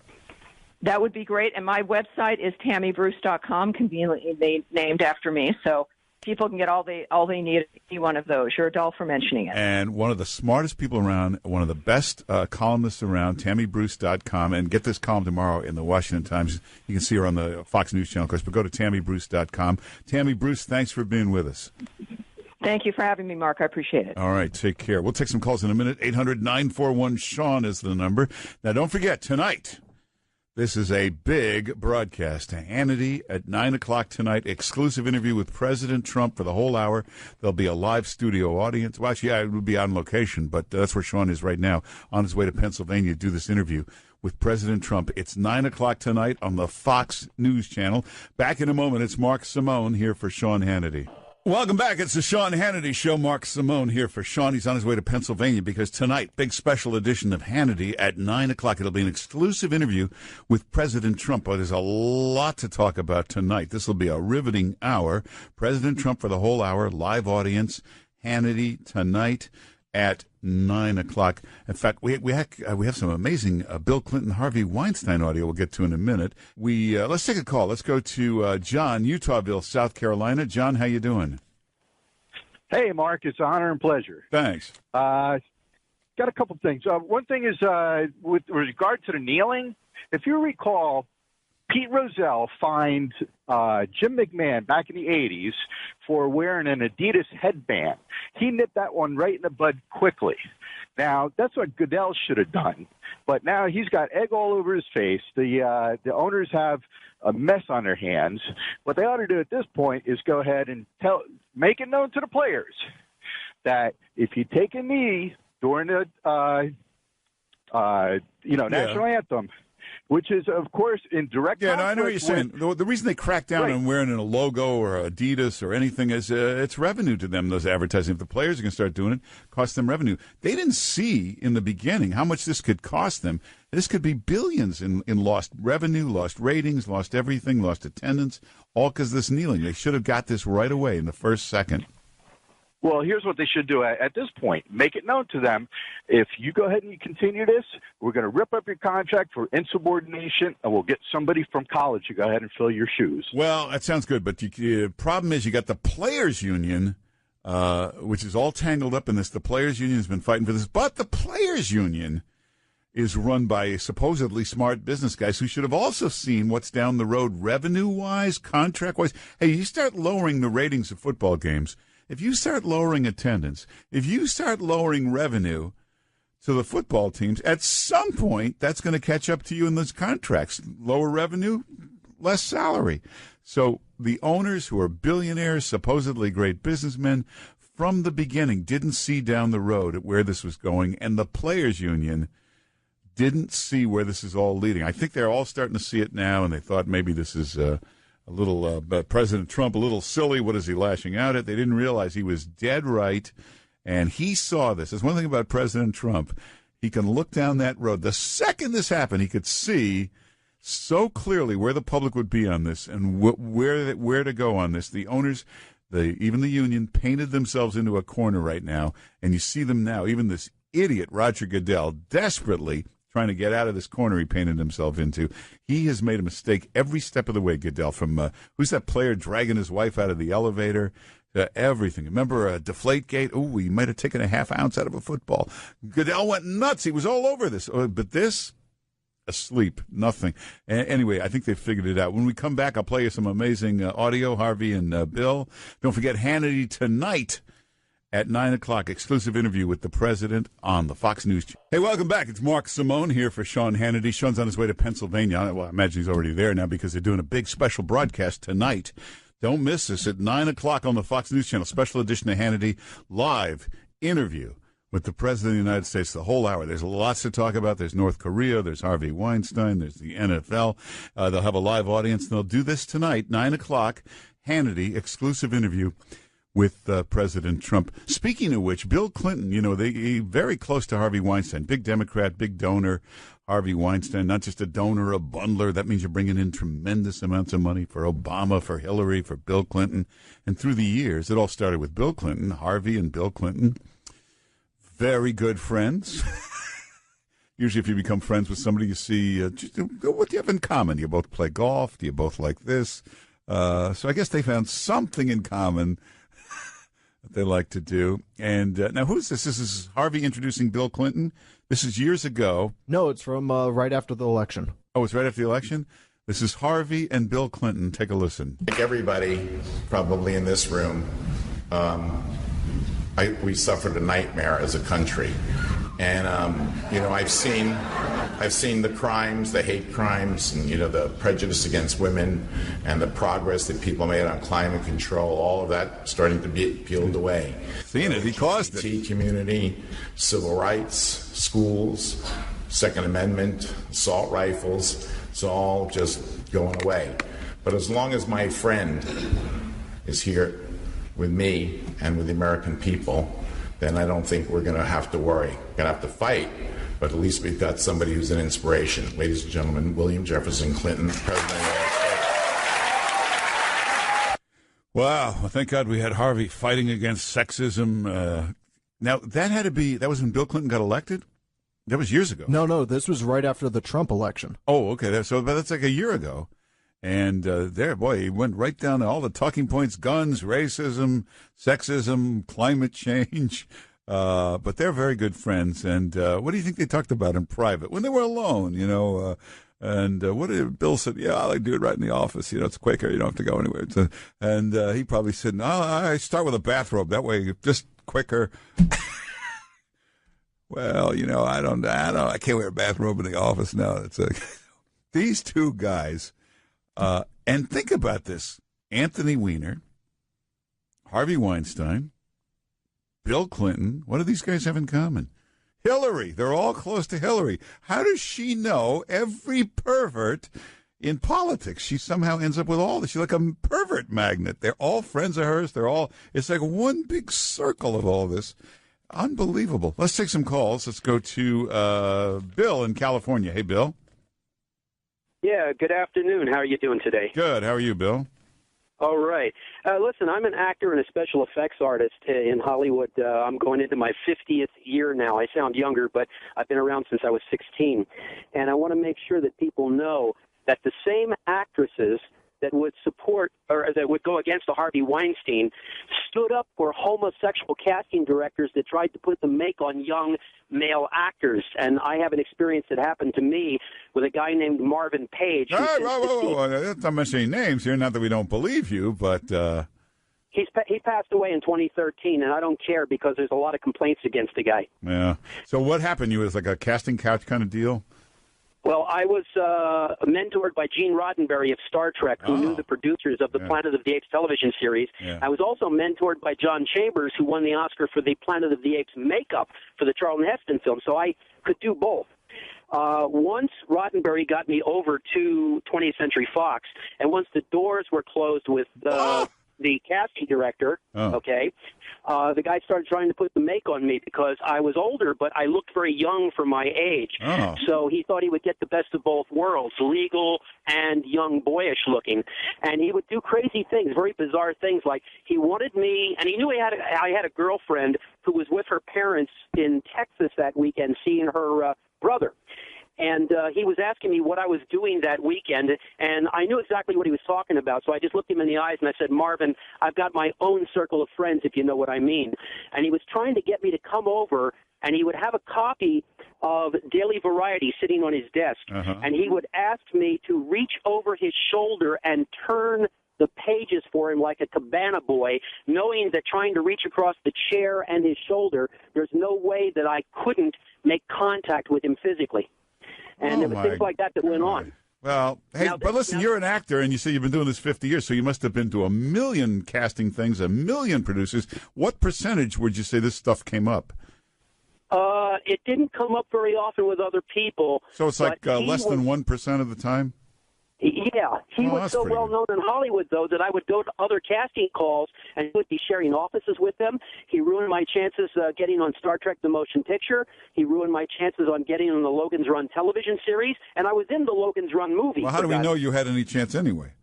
That would be great. And my website is tammybruce.com, conveniently named after me. So people can get all they need at any one of those. You're a doll for mentioning it. And one of the smartest people around, one of the best columnists around, tammybruce.com. And get this column tomorrow in the Washington Times. You can see her on the Fox News channel, of course, but go to tammybruce.com. Tammy Bruce, thanks for being with us. Thank you for having me, Mark. I appreciate it. All right, take care. We'll take some calls in a minute. 800-941-SEAN is the number. Now, don't forget, tonight, this is a big broadcast. Hannity at 9 o'clock tonight, exclusive interview with President Trump for the whole hour. There'll be a live studio audience. Well, actually, it will be on location, but that's where Sean is right now, on his way to Pennsylvania to do this interview with President Trump. It's 9 o'clock tonight on the Fox News Channel. Back in a moment, it's Mark Simone here for Sean Hannity. Welcome back. It's the Sean Hannity Show. Mark Simone here for Sean. He's on his way to Pennsylvania because tonight, big special edition of Hannity at 9 o'clock. It'll be an exclusive interview with President Trump. But there's a lot to talk about tonight. This will be a riveting hour. President Trump for the whole hour, live audience, Hannity tonight at 9 o'clock. In fact, we have some amazing Bill Clinton, Harvey Weinstein audio we'll get to in a minute. Let's take a call. Let's go to John, Utahville, South Carolina. John, how you doing? Hey, Mark. It's an honor and pleasure. Thanks. Got a couple things. One thing is with regard to the kneeling, if you recall, Pete Rozelle fined Jim McMahon back in the 80s for wearing an Adidas headband. He nipped that one right in the bud quickly. Now, that's what Goodell should have done. But now he's got egg all over his face. The owners have a mess on their hands. What they ought to do at this point is go ahead and make it known to the players that if you take a knee during the national anthem, which is, of course, in direct conflict. Yeah, no, I know what you're saying. The reason they crack down on wearing a logo or Adidas or anything is it's revenue to them, those advertising. If the players are going to start doing it, cost them revenue. They didn't see in the beginning how much this could cost them. This could be billions in lost revenue, lost ratings, lost everything, lost attendance, all because of this kneeling. They should have got this right away in the first second. Well, here's what they should do at this point. Make it known to them, if you go ahead and you continue this, we're going to rip up your contract for insubordination, and we'll get somebody from college to go ahead and fill your shoes. Well, that sounds good, but the problem is you got the Players Union, which is all tangled up in this. The Players Union has been fighting for this, but the Players Union is run by supposedly smart business guys who should have also seen what's down the road revenue-wise, contract-wise. Hey, you start lowering the ratings of football games. If you start lowering attendance, if you start lowering revenue to the football teams, at some point that's going to catch up to you in those contracts. Lower revenue, less salary. So the owners who are billionaires, supposedly great businessmen, from the beginning didn't see down the road at where this was going, and the Players Union didn't see where this is all leading. I think they're all starting to see it now, and they thought maybe this is a little President Trump, a little silly. What is he lashing out at? They didn't realize he was dead right, and he saw this. There's one thing about President Trump. He can look down that road. The second this happened, he could see so clearly where the public would be on this and where to go on this. The owners, even the union, painted themselves into a corner right now, and you see them now. Even this idiot, Roger Goodell, desperately trying to get out of this corner he painted himself into. He has made a mistake every step of the way, Goodell, from who's that player dragging his wife out of the elevator to everything. Remember Deflategate? Oh, he might have taken a half ounce out of a football. Goodell went nuts. He was all over this. But this, asleep, nothing. Anyway, I think they figured it out. When we come back, I'll play you some amazing audio, Harvey and Bill. Don't forget Hannity tonight at 9 o'clock, exclusive interview with the president on the Fox News channel. Hey, welcome back. It's Mark Simone here for Sean Hannity. Sean's on his way to Pennsylvania. Well, I imagine he's already there now because they're doing a big special broadcast tonight. Don't miss this at 9 o'clock on the Fox News channel. Special edition of Hannity, live interview with the President of the United States, the whole hour. There's lots to talk about. There's North Korea. There's Harvey Weinstein. There's the NFL. They'll have a live audience. And they'll do this tonight, 9 o'clock, Hannity, exclusive interview with President Trump. Speaking of which, Bill Clinton, they very close to Harvey Weinstein. Big Democrat, big donor, Harvey Weinstein. Not just a donor, a bundler. That means you're bringing in tremendous amounts of money for Obama, for Hillary, for Bill Clinton. And through the years, it all started with Bill Clinton, Harvey and Bill Clinton. Very good friends. Usually if you become friends with somebody, you see, what do you have in common? Do you both play golf? Do you both like this? So I guess they found something in common that they like to do. And now who's this? This is Harvey introducing Bill Clinton. This is years ago. No, it's from right after the election. Oh, it's right after the election? This is Harvey and Bill Clinton. Take a listen. Like everybody probably in this room, we suffered a nightmare as a country. And, I've seen the crimes, the hate crimes, and, the prejudice against women and the progress that people made on climate control, all of that starting to be peeled away. Seen it. He caused it. LGBT community, civil rights, schools, Second Amendment, assault rifles, it's all just going away. But as long as my friend is here with me and with the American people, then I don't think we're going to have to worry. We're going to have to fight, but at least we've got somebody who's an inspiration. Ladies and gentlemen, William Jefferson Clinton, President of the United States. Wow. Well, thank God we had Harvey fighting against sexism. Now, that was when Bill Clinton got elected? That was years ago. No, this was right after the Trump election. Oh, okay. So that's like a year ago. And he went right down to all the talking points: guns, racism, sexism, climate change. But they're very good friends. And what do you think they talked about in private when they were alone? And what did Bill said? Yeah, I like to do it right in the office. It's quicker. You don't have to go anywhere. And he probably said, "No, I start with a bathrobe. That way, just quicker." Well, I can't wear a bathrobe in the office now. It's these two guys. And think about this. Anthony Weiner, Harvey Weinstein, Bill Clinton. What do these guys have in common? Hillary. They're all close to Hillary. How does she know every pervert in politics? She somehow ends up with all this. She's like a pervert magnet. They're all friends of hers. It's like one big circle of all this. Unbelievable. Let's take some calls. Let's go to Bill in California. Hey, Bill. Yeah, good afternoon. How are you doing today? Good. How are you, Bill? All right. Listen, I'm an actor and a special effects artist in Hollywood. I'm going into my 50th year now. I sound younger, but I've been around since I was 16. And I want to make sure that people know that the same actresses that would support or that would go against the Harvey Weinstein stood up for homosexual casting directors that tried to put the make on young male actors. And I have an experience that happened to me with a guy named Marvin Page. Whoa. Not mentioning names here. Not that we don't believe you, but... He passed away in 2013, and I don't care because there's a lot of complaints against the guy. Yeah. So what happened? You was like a casting couch kind of deal? Well, I was mentored by Gene Roddenberry of Star Trek, who knew the producers of the Planet of the Apes television series. Yeah. I was also mentored by John Chambers, who won the Oscar for the Planet of the Apes makeup for the Charlton Heston film, so I could do both. Once Roddenberry got me over to 20th Century Fox, and once the doors were closed with the casting director, the guy started trying to put the make on me because I was older, but I looked very young for my age. Oh. So he thought he would get the best of both worlds, legal and young, boyish looking. And he would do crazy things, very bizarre things, like he wanted me, and he knew I had a girlfriend who was with her parents in Texas that weekend seeing her brother. and he was asking me what I was doing that weekend, and I knew exactly what he was talking about, so I just looked him in the eyes and I said, Marvin, I've got my own circle of friends, if you know what I mean. And he was trying to get me to come over, and he would have a copy of Daily Variety sitting on his desk, and he would ask me to reach over his shoulder and turn the pages for him like a cabana boy, knowing that trying to reach across the chair and his shoulder, there's no way that I couldn't make contact with him physically. And there were things like that went on. Well, hey, but listen, you're an actor, and you say you've been doing this 50 years, so you must have been to a million casting things, a million producers. What percentage would you say this stuff came up? It didn't come up very often with other people. So it's like less than 1% of the time? Yeah, he was so well known in Hollywood, though, that I would go to other casting calls and he would be sharing offices with them. He ruined my chances getting on Star Trek The Motion Picture. He ruined my chances on getting on the Logan's Run television series, and I was in the Logan's Run movie. Well, how do we know you had any chance anyway?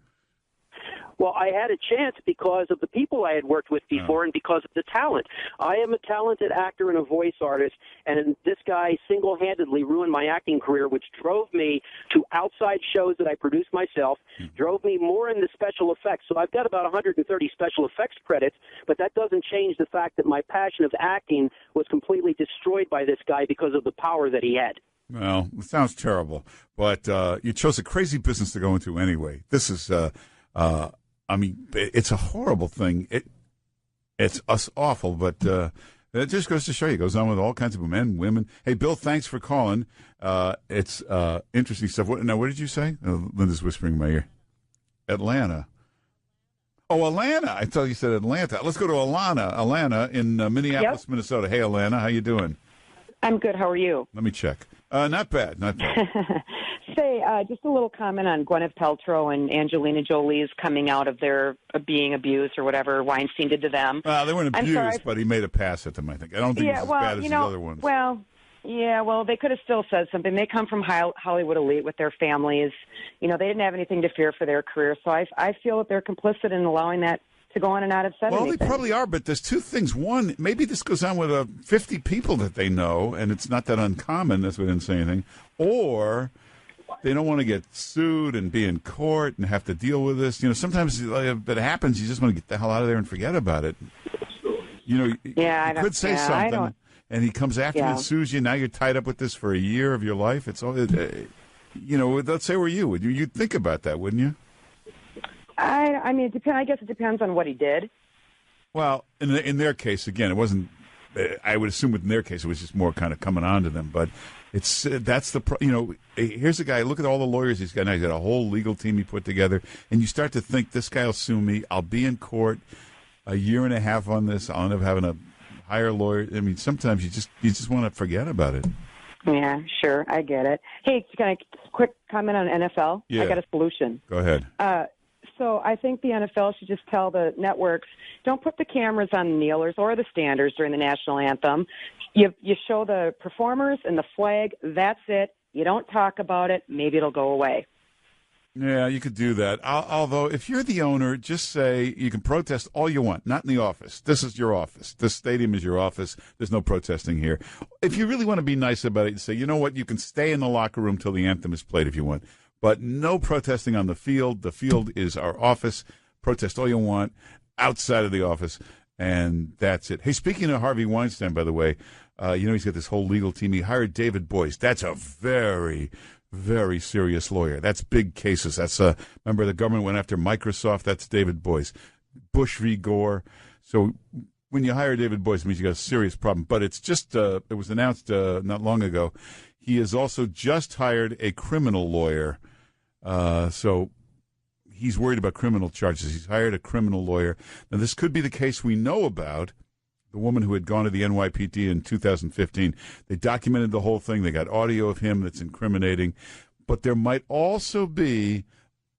Well, I had a chance because of the people I had worked with before and because of the talent. I am a talented actor and a voice artist, and this guy single-handedly ruined my acting career, which drove me to outside shows that I produced myself, drove me more into special effects. So I've got about 130 special effects credits, but that doesn't change the fact that my passion of acting was completely destroyed by this guy because of the power that he had. Well, it sounds terrible, but you chose a crazy business to go into anyway. This is... I mean, it's a horrible thing. It's awful, but it just goes to show you. It goes on with all kinds of men, women. Hey, Bill, thanks for calling. It's interesting stuff. What did you say? Linda's whispering in my ear. Atlanta. Oh, Atlanta. I thought you said Atlanta. Let's go to Alana in Minneapolis, Minnesota. Hey, Alana, how you doing? I'm good. How are you? Let me check. Not bad. Say, just a little comment on Gwyneth Paltrow and Angelina Jolie's coming out of their being abused or whatever Weinstein did to them. They weren't abused, but he made a pass at them, I think. I don't think it's as bad as the other ones. Well, they could have still said something. They come from Hollywood elite with their families. You know, they didn't have anything to fear for their career. So I feel that they're complicit in allowing that to go on and not have said anything. They probably are, but there's two things. One, maybe this goes on with 50 people that they know, and it's not that uncommon. That's why they didn't say anything. Or they don't want to get sued and be in court and have to deal with this. You know, sometimes if it happens, you just want to get the hell out of there and forget about it. You know, you could say something, and he comes after you and sues you. Now you're tied up with this for a year of your life. It's all, you know, let's say were you. You'd think about that, wouldn't you? I mean, I guess it depends on what he did. Well, in their case, again, it wasn't. I would assume in their case it was just more kind of coming on to them. But it's that's the you know. Here's a guy. Look at all the lawyers he's got now. He's got a whole legal team he put together, and you start to think this guy will sue me. I'll be in court a year and a half on this. I'll end up having to hire a lawyer. I mean, sometimes you just want to forget about it. Yeah, sure, I get it. Hey, can I quick comment on NFL? Yeah. I got a solution. Go ahead. So I think the NFL should just tell the networks, don't put the cameras on the kneelers or the standers during the national anthem. You show the performers and the flag. That's it. You don't talk about it. Maybe it'll go away. Yeah, you could do that. Although, if you're the owner, just say you can protest all you want, not in the office. This is your office. This stadium is your office. There's no protesting here. If you really want to be nice about it, you say, you know what, you can stay in the locker room till the anthem is played if you want. But no protesting on the field. The field is our office. Protest all you want outside of the office, and that's it. Hey, speaking of Harvey Weinstein, by the way, you know he's got this whole legal team. He hired David Boyce. That's a very, very serious lawyer. That's big cases. That's remember the government went after Microsoft. That's David Boyce. Bush v. Gore. So when you hire David Boyce, it means you got a serious problem. But it's just it was announced not long ago. He has also just hired a criminal lawyer. So he's worried about criminal charges. He's hired a criminal lawyer. Now, this could be the case we know about, the woman who had gone to the NYPD in 2015. They documented the whole thing. They got audio of him that's incriminating. But there might also be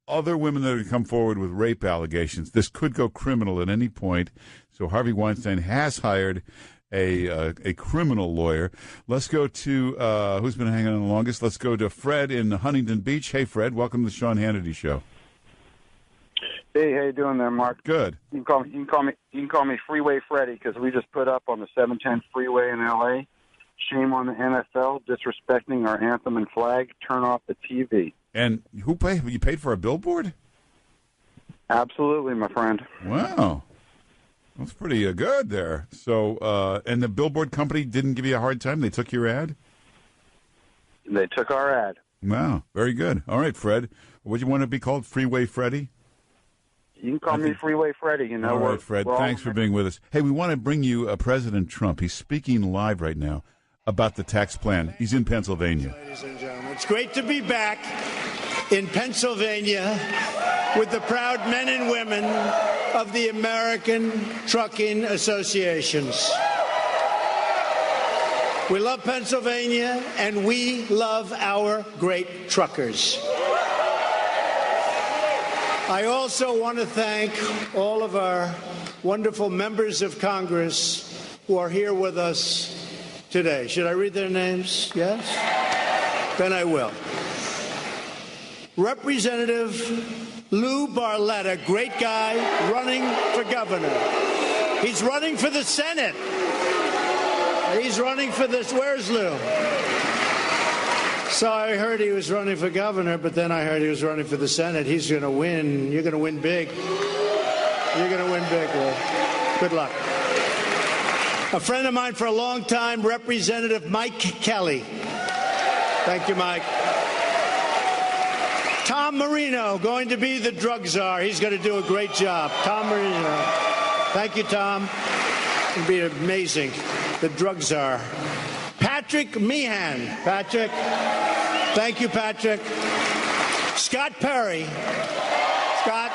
other women that have come forward with rape allegations. This could go criminal at any point. So Harvey Weinstein has hired a criminal lawyer. Let's go to who's been hanging on the longest. Let's go to Fred in Huntington Beach. Hey, Fred, welcome to the Sean Hannity Show. Hey, how you doing there, Mark? Good. You can call me Freeway Freddy because we just put up on the 710 freeway in L.A. Shame on the NFL disrespecting our anthem and flag. Turn off the TV. And who paid? You paid for a billboard? Absolutely, my friend. Wow. That's pretty good there. So, and the billboard company didn't give you a hard time? They took your ad? They took our ad. Wow. Very good. All right, Fred. Would you want to be called Freeway Freddy? You can call me Freeway Freddy. You know. All right, Fred. Thanks for being with us. Hey, we want to bring you President Trump. He's speaking live right now about the tax plan. He's in Pennsylvania. Ladies and gentlemen, it's great to be back in Pennsylvania with the proud men and women of the American Trucking Associations. We love Pennsylvania, and we love our great truckers. I also want to thank all of our wonderful members of Congress who are here with us today. Should I read their names? Yes? Then I will. Representative Lou Barletta, great guy, running for governor. He's running for the Senate. He's running for this. Where's Lou? So I heard he was running for governor, but then I heard he was running for the Senate. He's going to win. You're going to win big. You're going to win big, Lou. Good luck. A friend of mine for a long time, Representative Mike Kelly. Thank you, Mike. Tom Marino, going to be the drug czar. He's going to do a great job. Tom Marino. Thank you, Tom. It'll be amazing. The drug czar. Patrick Meehan. Patrick. Thank you, Patrick. Scott Perry. Scott.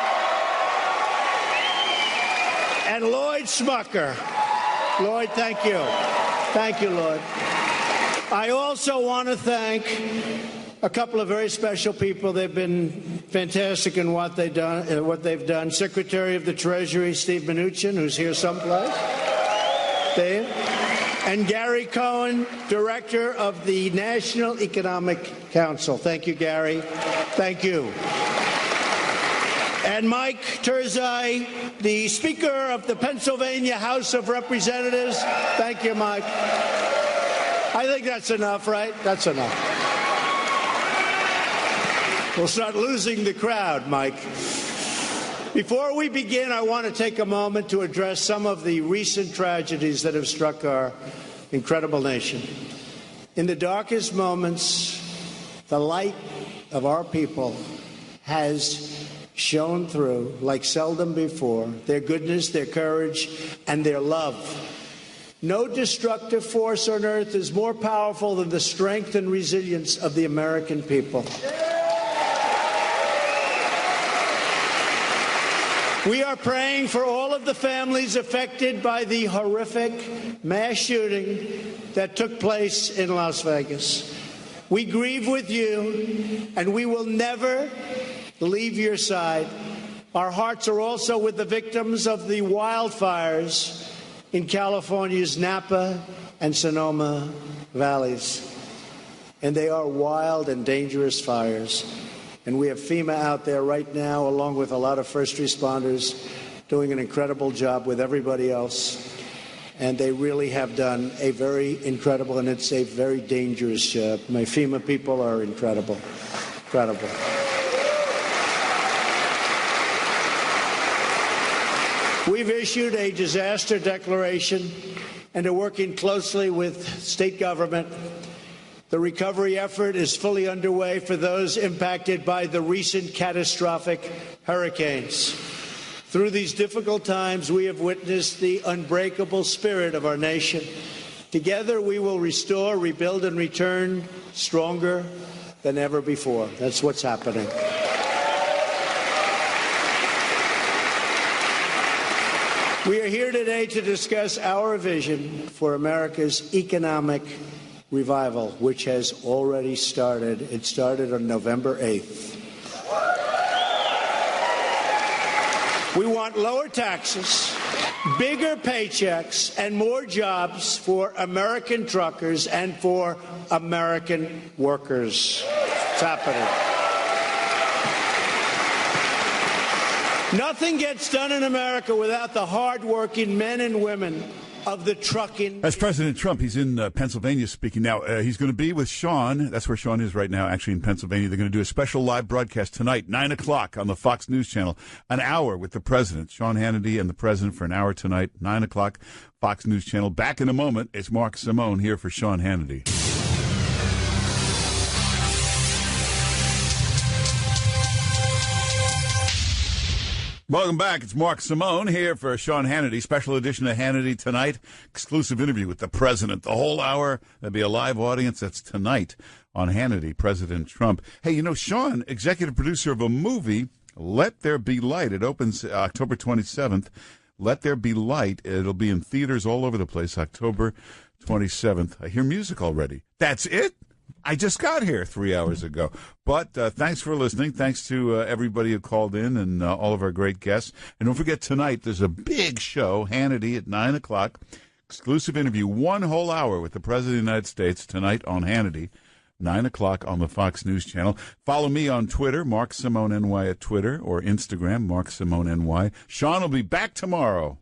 And Lloyd Smucker. Lloyd, thank you. Thank you, Lloyd. I also want to thank a couple of very special people. They've been fantastic in what they've done. Secretary of the Treasury, Steve Mnuchin, who's here someplace. Dave. And Gary Cohen, Director of the National Economic Council. Thank you, Gary. Thank you. And Mike Turzai, the Speaker of the Pennsylvania House of Representatives. Thank you, Mike. I think that's enough, right? That's enough. We'll start losing the crowd, Mike. Before we begin, I want to take a moment to address some of the recent tragedies that have struck our incredible nation. In the darkest moments, the light of our people has shone through like seldom before. Their goodness, their courage, and their love. No destructive force on earth is more powerful than the strength and resilience of the American people. We are praying for all of the families affected by the horrific mass shooting that took place in Las Vegas. We grieve with you, and we will never leave your side. Our hearts are also with the victims of the wildfires in California's Napa and Sonoma valleys. And they are wild and dangerous fires. And we have FEMA out there right now, along with a lot of first responders, doing an incredible job with everybody else. And they really have done a very incredible, and it's a very dangerous job. My FEMA people are incredible. Incredible. We've issued a disaster declaration and are working closely with state government. The recovery effort is fully underway for those impacted by the recent catastrophic hurricanes. Through these difficult times, we have witnessed the unbreakable spirit of our nation. Together, we will restore, rebuild, and return stronger than ever before. That's what's happening. We are here today to discuss our vision for America's economic revival, which has already started. It started on November 8th. We want lower taxes, bigger paychecks, and more jobs for American truckers and for American workers. It's happening. Nothing gets done in America without the hardworking men and women of the trucking. That's President Trump. He's in Pennsylvania speaking now. He's going to be with Sean. That's where Sean is right now, actually in Pennsylvania. They're going to do a special live broadcast tonight, 9 o'clock on the Fox News Channel. An hour with the president, Sean Hannity and the president for an hour tonight, 9 o'clock, Fox News Channel. Back in a moment. It's Mark Simone here for Sean Hannity. Welcome back. It's Mark Simone here for Sean Hannity. Special edition of Hannity tonight. Exclusive interview with the president. The whole hour. There'll be a live audience. That's tonight on Hannity, President Trump. Hey, you know, Sean, executive producer of a movie, Let There Be Light. It opens October 27th. Let There Be Light. It'll be in theaters all over the place, October 27th. I hear music already. That's it? I just got here 3 hours ago. But thanks for listening. Thanks to everybody who called in and all of our great guests. And don't forget, tonight there's a big show, Hannity, at 9 o'clock. Exclusive interview, 1 whole hour with the President of the United States tonight on Hannity, 9 o'clock on the Fox News Channel. Follow me on Twitter, Mark Simone NY at Twitter, or Instagram, Mark Simone NY. Sean will be back tomorrow.